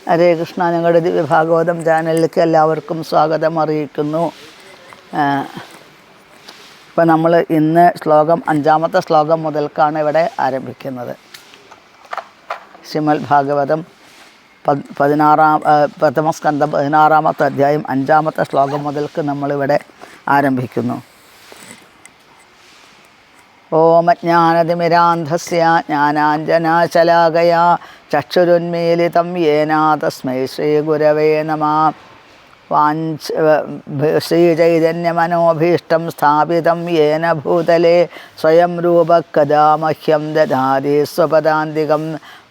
ഹരേ കൃഷ്ണ. ഞങ്ങളുടെ ദിവ്യഭാഗവതം ചാനലിലേക്ക് എല്ലാവർക്കും സ്വാഗതം അറിയിക്കുന്നു. ഇപ്പം നമ്മൾ ഇന്ന് അഞ്ചാമത്തെ ശ്ലോകം മുതൽക്കാണ് ഇവിടെ ആരംഭിക്കുന്നത്. ശ്രീമദ് ഭാഗവതം പ്രഥമസ്കന്ധം 16-ാമത്തെ അധ്യായം 5-ാമത്തെ ശ്ലോകം മുതൽക്ക് നമ്മളിവിടെ ആരംഭിക്കുന്നു. ഓമജ്ഞാനതിമിരാന്ധസ്യ ജ്ഞാനാഞ്ജനാശലാകയാ ചക്ഷുരുന്മീലിതം യേന തസ്മൈ ശ്രീഗുരവേ നമഃ. ശ്രീചൈതന്യമനോഭീഷ്ടം സ്ഥാപിതം യേന ഭൂതലേ സ്വയം രൂപ കഥാ മഹ്യം ദദാതി സ്വപദാന്തികം.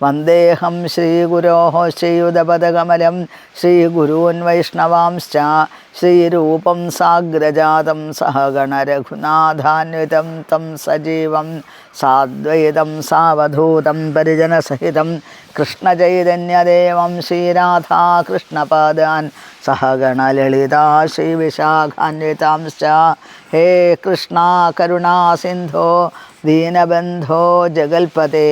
വന്ദേഹം ശ്രീഗുരോः ശ്രീയുതപദകമലം ശ്രീഗുരൂन् വൈഷ്ണവാംശ്ച ശ്രീരൂപം സാഗ്രജാതം സഹഗണരഘുനാഥാന്വിതം തം സജീവം സാദ്വൈതം സാവധൂതം പരിജനസഹിതം കൃഷ്ണചൈതന്യദേവം ശ്രീരാധാകൃഷ്ണപാദാൻ സഹഗണലളിതാ ശ്രീവിശാഖാന്വിതാംശ്ച. ഹേ കൃഷ്ണ കരുണാ സിന്ധോ ദീനബന്ധോ ജഗൽപതേ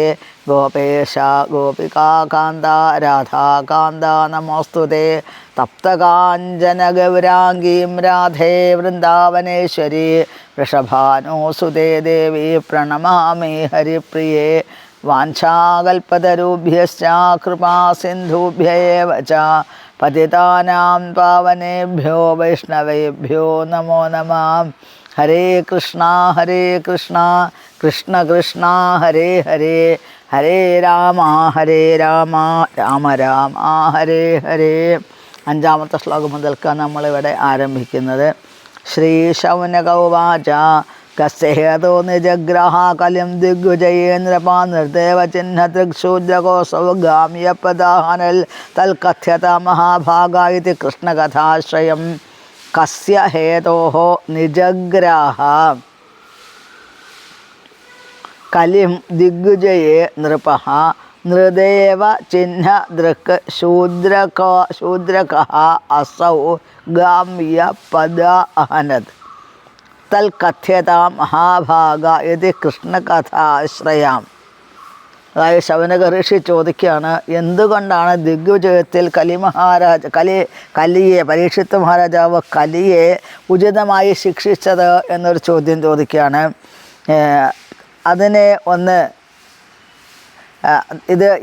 ഗോപേശ ഗോപികാകാന്ത രാധാകാന്ത നമോസ്തുതേ. തപ്തകാഞ്ചനഗൗരാംഗീം രാധേ വൃന്ദാവനേശ്വരി വൃഷഭാനുസുതേ ദേവി പ്രണമാമി ഹരിപ്രിയേ. വാഞ്ചാകൽപതരുഭ്യശ്ച കൃപാസിന്ധുഭ്യ ഏവ ച പതിതാനാം പാവനേഭ്യോ വൈഷ്ണവേഭ്യോ നമോ നമഃ. ഹരേ കൃഷ്ണ കൃഷ്ണ കൃഷ്ണ ഹരേ ഹരേ ഹരേ രാമ രാമ രാമ ഹരേ ഹരേ. 5-ാമത്തെ ശ്ലോകം മുതൽക്കാണ് നമ്മളിവിടെ ആരംഭിക്കുന്നത്. ശ്രീശൗനകൗവാച കസ്യ ഹേതോ നിജഗ്രഹ കലിം ദിഗ്വിജയേന്ദ്രപാ നിർദേവ ചിഹ്ന ദൃക്ശൂദ്രകോസൗ ഗാമ്യപദാഹനൽ തൽകഥ്യത മഹാഭാഗ ഇതി കൃഷ്ണകഥാശ്രയം. കസ്യ ഹേതോഃ നിജഗ്രാഹ കലിം ദിഗ്വിജയേ നൃപഃ നൃദേവ ചിഹ്ന ദൃക് ശൂദ്രകഃ അസൗ ഗാമ്യപദ അഹനത് തൽകഥ്യത മഹാഭാഗ ഇതി കൃഷ്ണകഥാശ്രയാം. അതായത് ശൗനക ഋഷി ചോദിക്കുകയാണ്, എന്തുകൊണ്ടാണ് ദിഗ്വിജയത്തിൽ കലിയെ പരീക്ഷിത്ത് മഹാരാജാവ് കലിയെ ഉചിതമായി ശിക്ഷിച്ചത് എന്നൊരു ചോദ്യം ചോദിക്കുകയാണ്. അതിനെ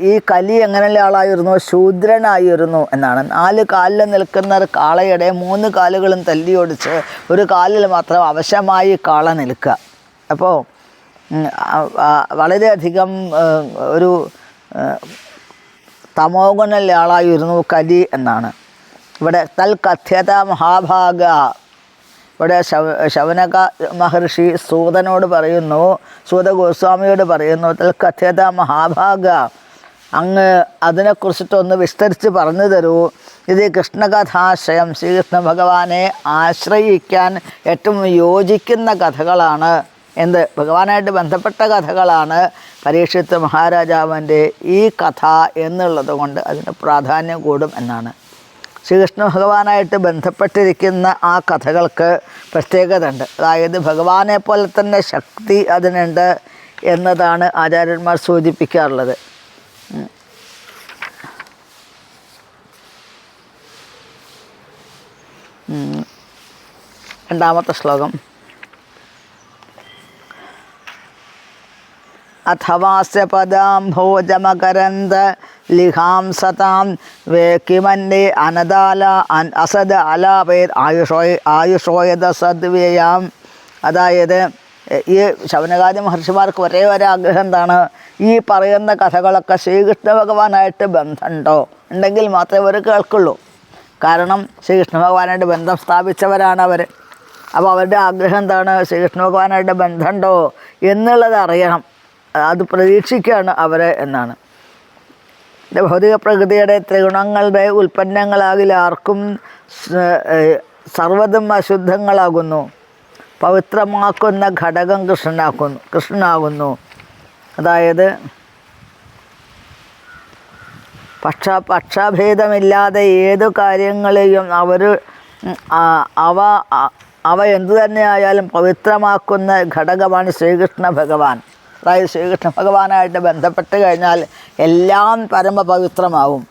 ഈ കലി എങ്ങനെയുള്ള ആളായിരുന്നു? ശൂദ്രനായിരുന്നു എന്നാണ്. 4 കാലിൽ നിൽക്കുന്ന ഒരു കാളയുടെ 3 കാലുകളും തല്ലിയൊടിച്ച് ഒരു കാലിൽ മാത്രം അവശമായി കാള നിൽക്കുക. അപ്പോൾ വളരെയധികം ഒരു തമോ ഗുണമുള്ള ആളായിരുന്നു കലി എന്നാണ്. ഇവിടെ തൽകഥ്യത മഹാഭാഗ, ഇവിടെ ശൗനക മഹർഷി സൂതനോട് പറയുന്നു, സൂത ഗോസ്വാമിയോട് പറയുന്നു, തൽകഥ്യത മഹാഭാഗ, അങ്ങ് അതിനെക്കുറിച്ചിട്ടൊന്ന് വിസ്തരിച്ച് പറഞ്ഞു തരൂ. ഇത് കൃഷ്ണകഥാശ്രയം, ശ്രീകൃഷ്ണ ഭഗവാനെ ആശ്രയിക്കാൻ ഏറ്റവും യോജിക്കുന്ന കഥകളാണ്. ഭഗവാനായിട്ട് ബന്ധപ്പെട്ട കഥകളാണ് പരീക്ഷിത്ത് മഹാരാജാവിൻ്റെ ഈ കഥ എന്നുള്ളത് കൊണ്ട് അതിന് പ്രാധാന്യം കൂടും എന്നാണ്. ശ്രീകൃഷ്ണ ഭഗവാനായിട്ട് ബന്ധപ്പെട്ടിരിക്കുന്ന ആ കഥകൾക്ക് പ്രത്യേകത ഉണ്ട്. അതായത് ഭഗവാനെ പോലെ തന്നെ ശക്തി അതിനുണ്ട് എന്നതാണ് ആചാര്യന്മാർ സൂചിപ്പിക്കാറുള്ളത്. രണ്ടാമത്തെ ശ്ലോകം. അഥവാസ്യ പദാംഭോജമകരന്ദ ലിഹാം സതാം കിമന്യേ അസദ് അലാപേർ ആയുഷോയത സദ്വ്യയാം. അതായത് ഈ ശൗനകാദി മഹർഷിമാർക്ക് ഒരേ ഒരു ആഗ്രഹം എന്താണ്? ഈ പറയുന്ന കഥകളൊക്കെ ശ്രീകൃഷ്ണ ഭഗവാനായിട്ട് ബന്ധമുണ്ടോ? ഉണ്ടെങ്കിൽ മാത്രമേ അവർ കേൾക്കുള്ളൂ. കാരണം ശ്രീകൃഷ്ണ ഭഗവാനായിട്ട് ബന്ധം സ്ഥാപിച്ചവരാണ് അവർ. അപ്പോൾ അവരുടെ ആഗ്രഹം എന്താണ്? ശ്രീകൃഷ്ണ ഭഗവാനായിട്ട് ബന്ധമുണ്ടോ എന്നുള്ളത് അറിയണം. അത് പ്രതീക്ഷിക്കുകയാണ് അവർ എന്നാണ്. ഭൗതിക പ്രകൃതിയുടെ ത്രിഗുണങ്ങളുടെ ഉൽപ്പന്നങ്ങളാകിൽ ആർക്കും സർവ്വതും അശുദ്ധങ്ങളാകുന്നു. പവിത്രമാക്കുന്ന ഘടകം കൃഷ്ണനാകുന്നു. അതായത് പക്ഷഭേദമില്ലാതെ ഏതു കാര്യങ്ങളെയും അവ എന്തു തന്നെയായാലും പവിത്രമാക്കുന്ന ഘടകമാണ് ശ്രീകൃഷ്ണ ഭഗവാൻ. അതായത് ശ്രീകൃഷ്ണ ഭഗവാനായിട്ട് ബന്ധപ്പെട്ട് കഴിഞ്ഞാൽ എല്ലാം പരമപവിത്രമാവും.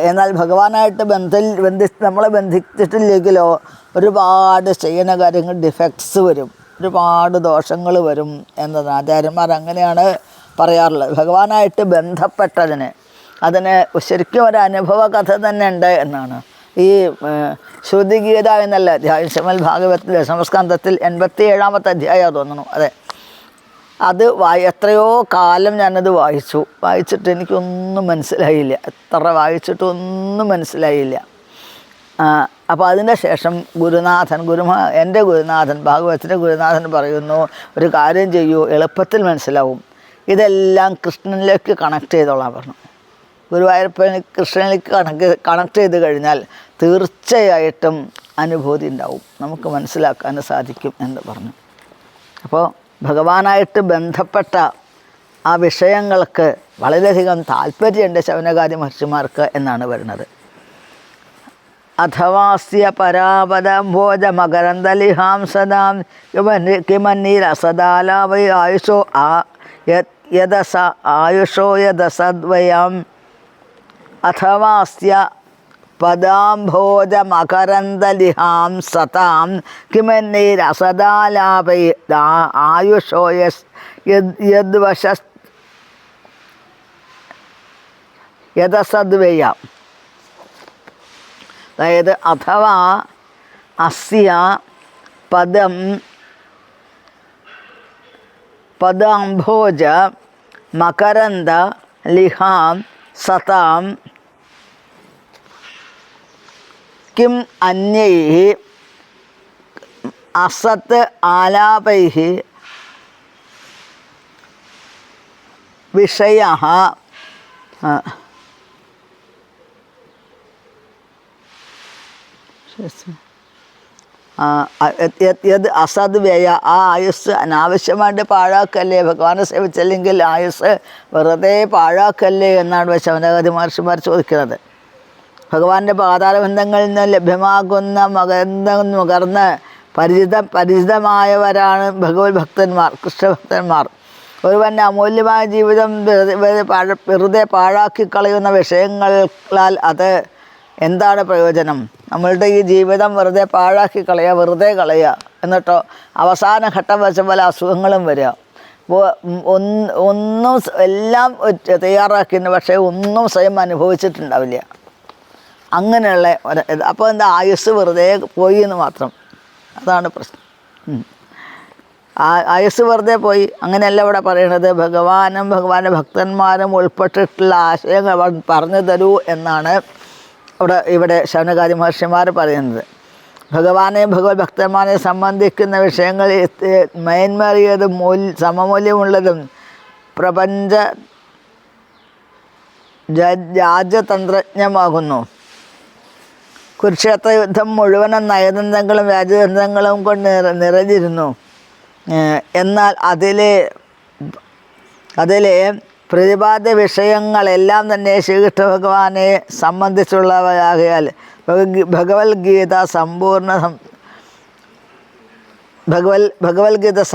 എന്നാൽ ഭഗവാനായിട്ട് നമ്മളെ ബന്ധിച്ചിട്ടില്ലെങ്കിലോ ഒരുപാട് ചെയ്യുന്ന കാര്യങ്ങൾ ഡിഫക്ട്സ് വരും, ഒരുപാട് ദോഷങ്ങൾ വരും എന്നതാണ് ആചാര്യന്മാർ അങ്ങനെയാണ് പറയാറുള്ളത്. ഭഗവാനായിട്ട് ബന്ധപ്പെട്ടതിന് അതിന് ശരിക്കും ഒരു അനുഭവ കഥ തന്നെ ഉണ്ട് എന്നാണ്. ഈ ശ്രുതിഗീത എന്നല്ല അധ്യായം, ശ്രീമദ് ഭാഗവതത്തിലെ സംസ്കന്ധത്തിൽ 87-ാമത്തെ അധ്യായം തോന്നുന്നു. അതെ, അത് എത്രയോ കാലം ഞാനത് വായിച്ചിട്ട് എനിക്കൊന്നും മനസ്സിലായില്ല. എത്ര വായിച്ചിട്ടൊന്നും മനസ്സിലായില്ല. അപ്പോൾ അതിൻ്റെ ശേഷം എൻ്റെ ഗുരുനാഥൻ ഭാഗവതത്തിൻ്റെ ഗുരുനാഥൻ പറയുന്നു, ഒരു കാര്യം ചെയ്യൂ, എളുപ്പത്തിൽ മനസ്സിലാവും, ഇതെല്ലാം കൃഷ്ണനിലേക്ക് കണക്ട് ചെയ്തോളാൻ പറഞ്ഞു. ഗുരുവായൂരപ്പന് കൃഷ്ണനിലേക്ക് കണക്ട് ചെയ്ത് കഴിഞ്ഞാൽ തീർച്ചയായിട്ടും അനുഭൂതി ഉണ്ടാവും, നമുക്ക് മനസ്സിലാക്കാൻ സാധിക്കും എന്ന് പറഞ്ഞു. അപ്പോൾ ഭഗവാനായിട്ട് ബന്ധപ്പെട്ട ആ വിഷയങ്ങൾക്ക് വളരെയധികം താല്പര്യമുണ്ട് ശൗനകാദി മഹർഷിമാർക്ക് എന്നാണ് പറയുന്നത്. അഥവാസ്യ പരാപദംഭോജ മകരന്തലിഹാം സദാം കിമന്നീരസദാലാവൈ ആയുഷോ യദസദ്വയം അഥവാസ്യ പദാംഭോജ മകരന്തലിഹാം സതാം കിമന്നീരസദാലാപൈ ആയുഷോ യദസദ്വയം. അതായത് അഥവാ അസ്യ പദാംഭോജ മകരന്ദ ലിഹാം സതാം കിം അന്യൈഃ അസത് ആലാപൈഃ വിഷയഃ യത് അസദ് വ്യയ, ആ ആയുസ് അനാവശ്യമായിട്ട് പാഴാക്കല്ലേ, ഭഗവാനെ സേവിച്ചില്ലെങ്കിൽ ആയുസ് വെറുതെ പാഴാക്കല്ലേ എന്നാണ് ശൗനകാദി മഹർഷിമാർ ചോദിക്കുന്നത്. ഭഗവാന്റെ പാതാരബന്ധങ്ങളിൽ നിന്ന് ലഭ്യമാകുന്ന മകരന്തം നുകർന്ന് പരിചിതമായവരാണ് ഭഗവത് ഭക്തന്മാർ, കൃഷ്ണഭക്തന്മാർ. ഒരുവൻ്റെ അമൂല്യമായ ജീവിതം വെറുതെ പാഴാക്കി കളയുന്ന വിഷയങ്ങളാൽ അത് എന്താണ് പ്രയോജനം? നമ്മളുടെ ഈ ജീവിതം വെറുതെ പാഴാക്കി വെറുതെ കളയുക, എന്നിട്ടോ അവസാന ഘട്ടം വെച്ച പല അസുഖങ്ങളും വരിക. ഒന്നും എല്ലാം തയ്യാറാക്കിയിട്ടുണ്ട്, പക്ഷേ ഒന്നും സ്വയം അനുഭവിച്ചിട്ടുണ്ടാവില്ല. അങ്ങനെയുള്ള അപ്പോൾ എന്താ, ആയുസ് വെറുതെ പോയി എന്ന് മാത്രം. അതാണ് പ്രശ്നം. ആയുസ് വെറുതെ പോയി. അങ്ങനെയല്ല ഇവിടെ പറയണത്. ഭഗവാനും ഭഗവാന്റെ ഭക്തന്മാരും ഉൾപ്പെട്ടിട്ടുള്ള ആശയങ്ങൾ പറഞ്ഞു തരൂ എന്നാണ് ഇവിടെ ശൗനകാദി മഹർഷിമാർ പറയുന്നത്. ഭഗവാനെയും ഭഗവത് ഭക്തന്മാരെ സംബന്ധിക്കുന്ന വിഷയങ്ങൾ മേന്മേറിയതും സമമൂല്യമുള്ളതും പ്രപഞ്ച രാജതന്ത്രജ്ഞമാകുന്നു. കുരുക്ഷേത്ര യുദ്ധം മുഴുവനും നയതന്ത്രങ്ങളും രാജതന്ത്രങ്ങളും കൊണ്ട് നിറഞ്ഞിരുന്നു. എന്നാൽ അതിലെ പ്രതിപാദ്യ വിഷയങ്ങളെല്ലാം തന്നെ ശ്രീകൃഷ്ണ ഭഗവാനെ സംബന്ധിച്ചുള്ളവയാകയാൽ ഭഗവത്ഗീത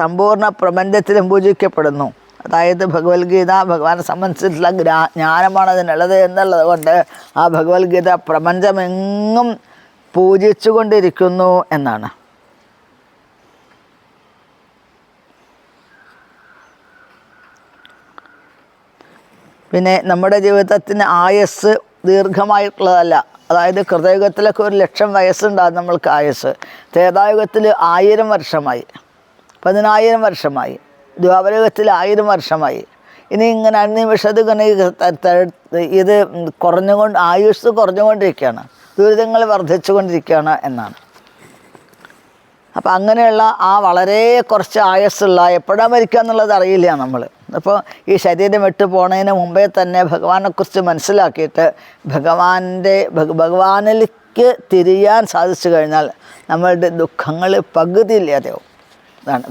സമ്പൂർണ്ണ പ്രപഞ്ചത്തിലും പൂജിക്കപ്പെടുന്നു. അതായത് ഭഗവത്ഗീത ഭഗവാനെ സംബന്ധിച്ചിട്ടുള്ള ജ്ഞാനമാണ് അതിനുള്ളത് എന്നുള്ളത് കൊണ്ട് ആ ഭഗവത്ഗീത പ്രപഞ്ചമെങ്ങും പൂജിച്ചു കൊണ്ടിരിക്കുന്നു എന്നാണ്. പിന്നെ നമ്മുടെ ജീവിതത്തിന് ആയുസ് ദീർഘമായിട്ടുള്ളതല്ല. അതായത് കൃതയുഗത്തിലൊക്കെ 1,00,000 വയസ്സുണ്ടാകും നമ്മൾക്ക് ആയുസ്. ത്രേതായുഗത്തിൽ 1000 വർഷമായി, 10,000 വർഷമായി, ദ്വാപരയുഗത്തിൽ 1000 വർഷമായി. ഇനി ഇങ്ങനെ അനിമിഷത് ഇത് ആയുസ് കുറഞ്ഞുകൊണ്ടിരിക്കുകയാണ്, ദുരിതങ്ങൾ വർദ്ധിച്ചു കൊണ്ടിരിക്കുകയാണ് എന്നാണ്. അപ്പം അങ്ങനെയുള്ള ആ വളരെ കുറച്ച് ആയുസ്സുള്ള എപ്പോഴാണ് മരിക്കുക എന്നുള്ളത് അറിയില്ല നമ്മൾ. അപ്പോൾ ഈ ശരീരം വിട്ടു പോണതിന് മുമ്പേ തന്നെ ഭഗവാനെക്കുറിച്ച് മനസ്സിലാക്കിയിട്ട് ഭഗവാനിലേക്ക് തിരിയാൻ സാധിച്ചു കഴിഞ്ഞാൽ നമ്മളുടെ ദുഃഖങ്ങൾ പകുതിയില്ലാതെയാവും. അതാണ്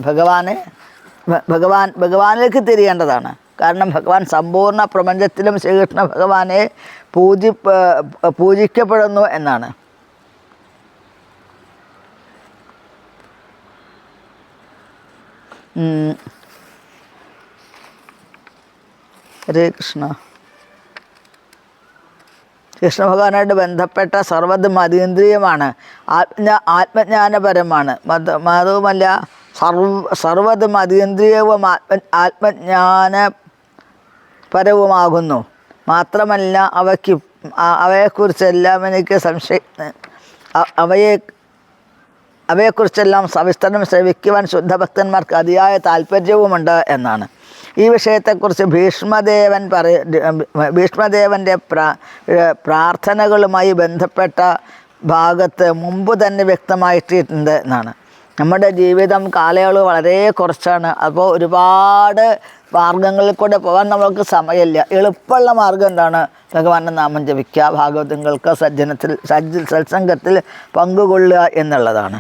ഭഗവാനിലേക്ക് തിരിയേണ്ടതാണ്. കാരണം ഭഗവാൻ സമ്പൂർണ്ണ പ്രപഞ്ചത്തിലും ശ്രീകൃഷ്ണ ഭഗവാനെ പൂജിക്കപ്പെടുന്നു എന്നാണ്. ഹരേ കൃഷ്ണ. കൃഷ്ണ ഭഗവാനായിട്ട് ബന്ധപ്പെട്ട സർവ്വതും അതീന്ദ്രിയമാണ്, ആത്മജ്ഞാനപരമാണ്. അതുമല്ല സർവ്വതും അതീന്ദ്രിയവും ആത്മജ്ഞാനപരവുമാകുന്നു. മാത്രമല്ല അവയെക്കുറിച്ചെല്ലാം എനിക്ക് അവയെക്കുറിച്ചെല്ലാം സവിസ്തരം ശ്രവിക്കുവാൻ ശുദ്ധഭക്തന്മാർക്ക് അതിയായ താല്പര്യവുമുണ്ട് എന്നാണ്. ഈ വിഷയത്തെക്കുറിച്ച് ഭീഷ്മദേവൻ്റെ പ്രാർത്ഥനകളുമായി ബന്ധപ്പെട്ട ഭാഗത്ത് മുമ്പ് തന്നെ വ്യക്തമായിട്ടുണ്ട് എന്നാണ്. നമ്മുടെ ജീവിതം കാലയളവ് വളരെ കുറച്ചാണ്. അപ്പോൾ ഒരുപാട് മാർഗങ്ങളിൽ കൂടെ പോകാൻ നമ്മൾക്ക് സമയമില്ല. എളുപ്പമുള്ള മാർഗം എന്താണ്? ഭഗവാന്റെ നാമം ജപിക്കുക, ഭാഗവതങ്ങൾക്ക് സത്സംഗത്തിൽ പങ്കുകൊള്ളുക എന്നുള്ളതാണ്.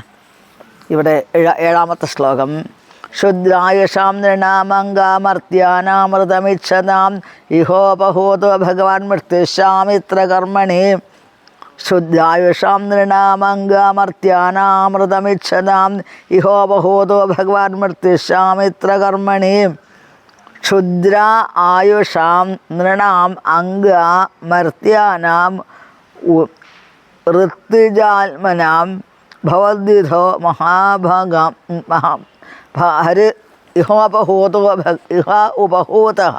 ഇവിടെ 7ാമത്തെ ശ്ലോകം. ക്ഷുദ്രായുഷാം നൃണാമംഗാമർത്യാനാമൃതമിച്ഛതാം ഇഹോപഹൂതോ ഭഗവാൻ മൃത്യുശാമിത്ര കർമ്മണി. ക്ഷുദ്രായുഷാം നൃണാമംഗാമർത്യാനാമൃതമിച്ഛതാം ഇഹോപഹൂതോ ഭഗവാൻ മൃത്യുശാമിത്ര കർമ്മണി. ക്ഷുദ്ര ആയുഷാം നൃണാം അംഗമർത്യാനാം ഋത്വിജാത്മനാം ഭവദ്വിധോ ഉപഹൂതഃ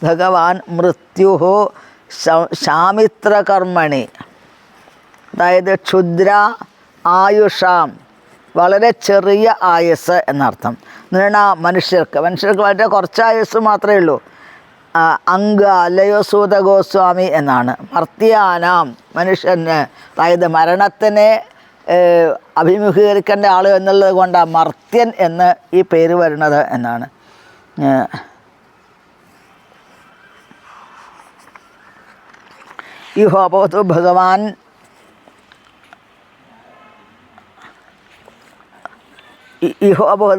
ഭഗവാൻ മൃത്യുഃ ശാമിത്രകർമ്മണി. അതായത് ക്ഷുദ്ര ആയുഷാം, വളരെ ചെറിയ ആയുസ് എന്നർത്ഥം. മനുഷ്യർക്ക് വളരെ കുറച്ച് ആയുസ് മാത്രമേ ഉള്ളൂ. അംഗ അല്ലയോ സൂത ഗോസ്വാമി എന്നാണ്. മർത്യാനാം, മനുഷ്യന്, അതായത് മരണത്തിനെ അഭിമുഖീകരിക്കേണ്ട ആൾ എന്നുള്ളത് കൊണ്ടാണ് മർത്യൻ എന്ന് ഈ പേര് വരുന്നത് എന്നാണ്. ഈ ഹോപത്തു ഭഗവാൻ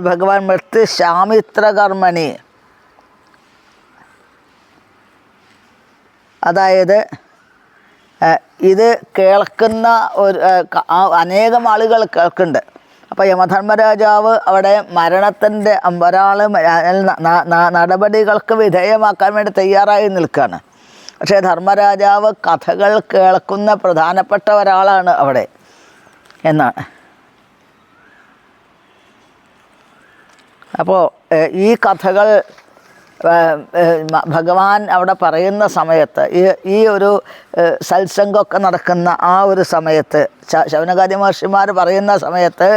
ഭഗവാൻ മൃത്യു ശാമിത്ര കർമ്മണി. അതായത് ഇത് കേൾക്കുന്ന അനേകം ആളുകൾ കേൾക്കുന്നുണ്ട്. അപ്പോൾ യമധർമ്മരാജാവ് അവിടെ മരണത്തിൻ്റെ ഒരാൾ നടപടികൾക്ക് വിധേയമാക്കാൻ വേണ്ടി തയ്യാറായി നിൽക്കുകയാണ്. പക്ഷേ ധർമ്മരാജാവ് കഥകൾ കേൾക്കുന്ന പ്രധാനപ്പെട്ട ഒരാളാണ് അവിടെ എന്നാണ്. അപ്പോൾ ഈ കഥകൾ ഭഗവാൻ അവിടെ പറയുന്ന സമയത്ത്, ഈ ഒരു സത്സംഗമൊക്കെ നടക്കുന്ന ആ ഒരു സമയത്ത്, ശൗനകാദി മഹർഷിമാർ പറയുന്ന സമയത്ത്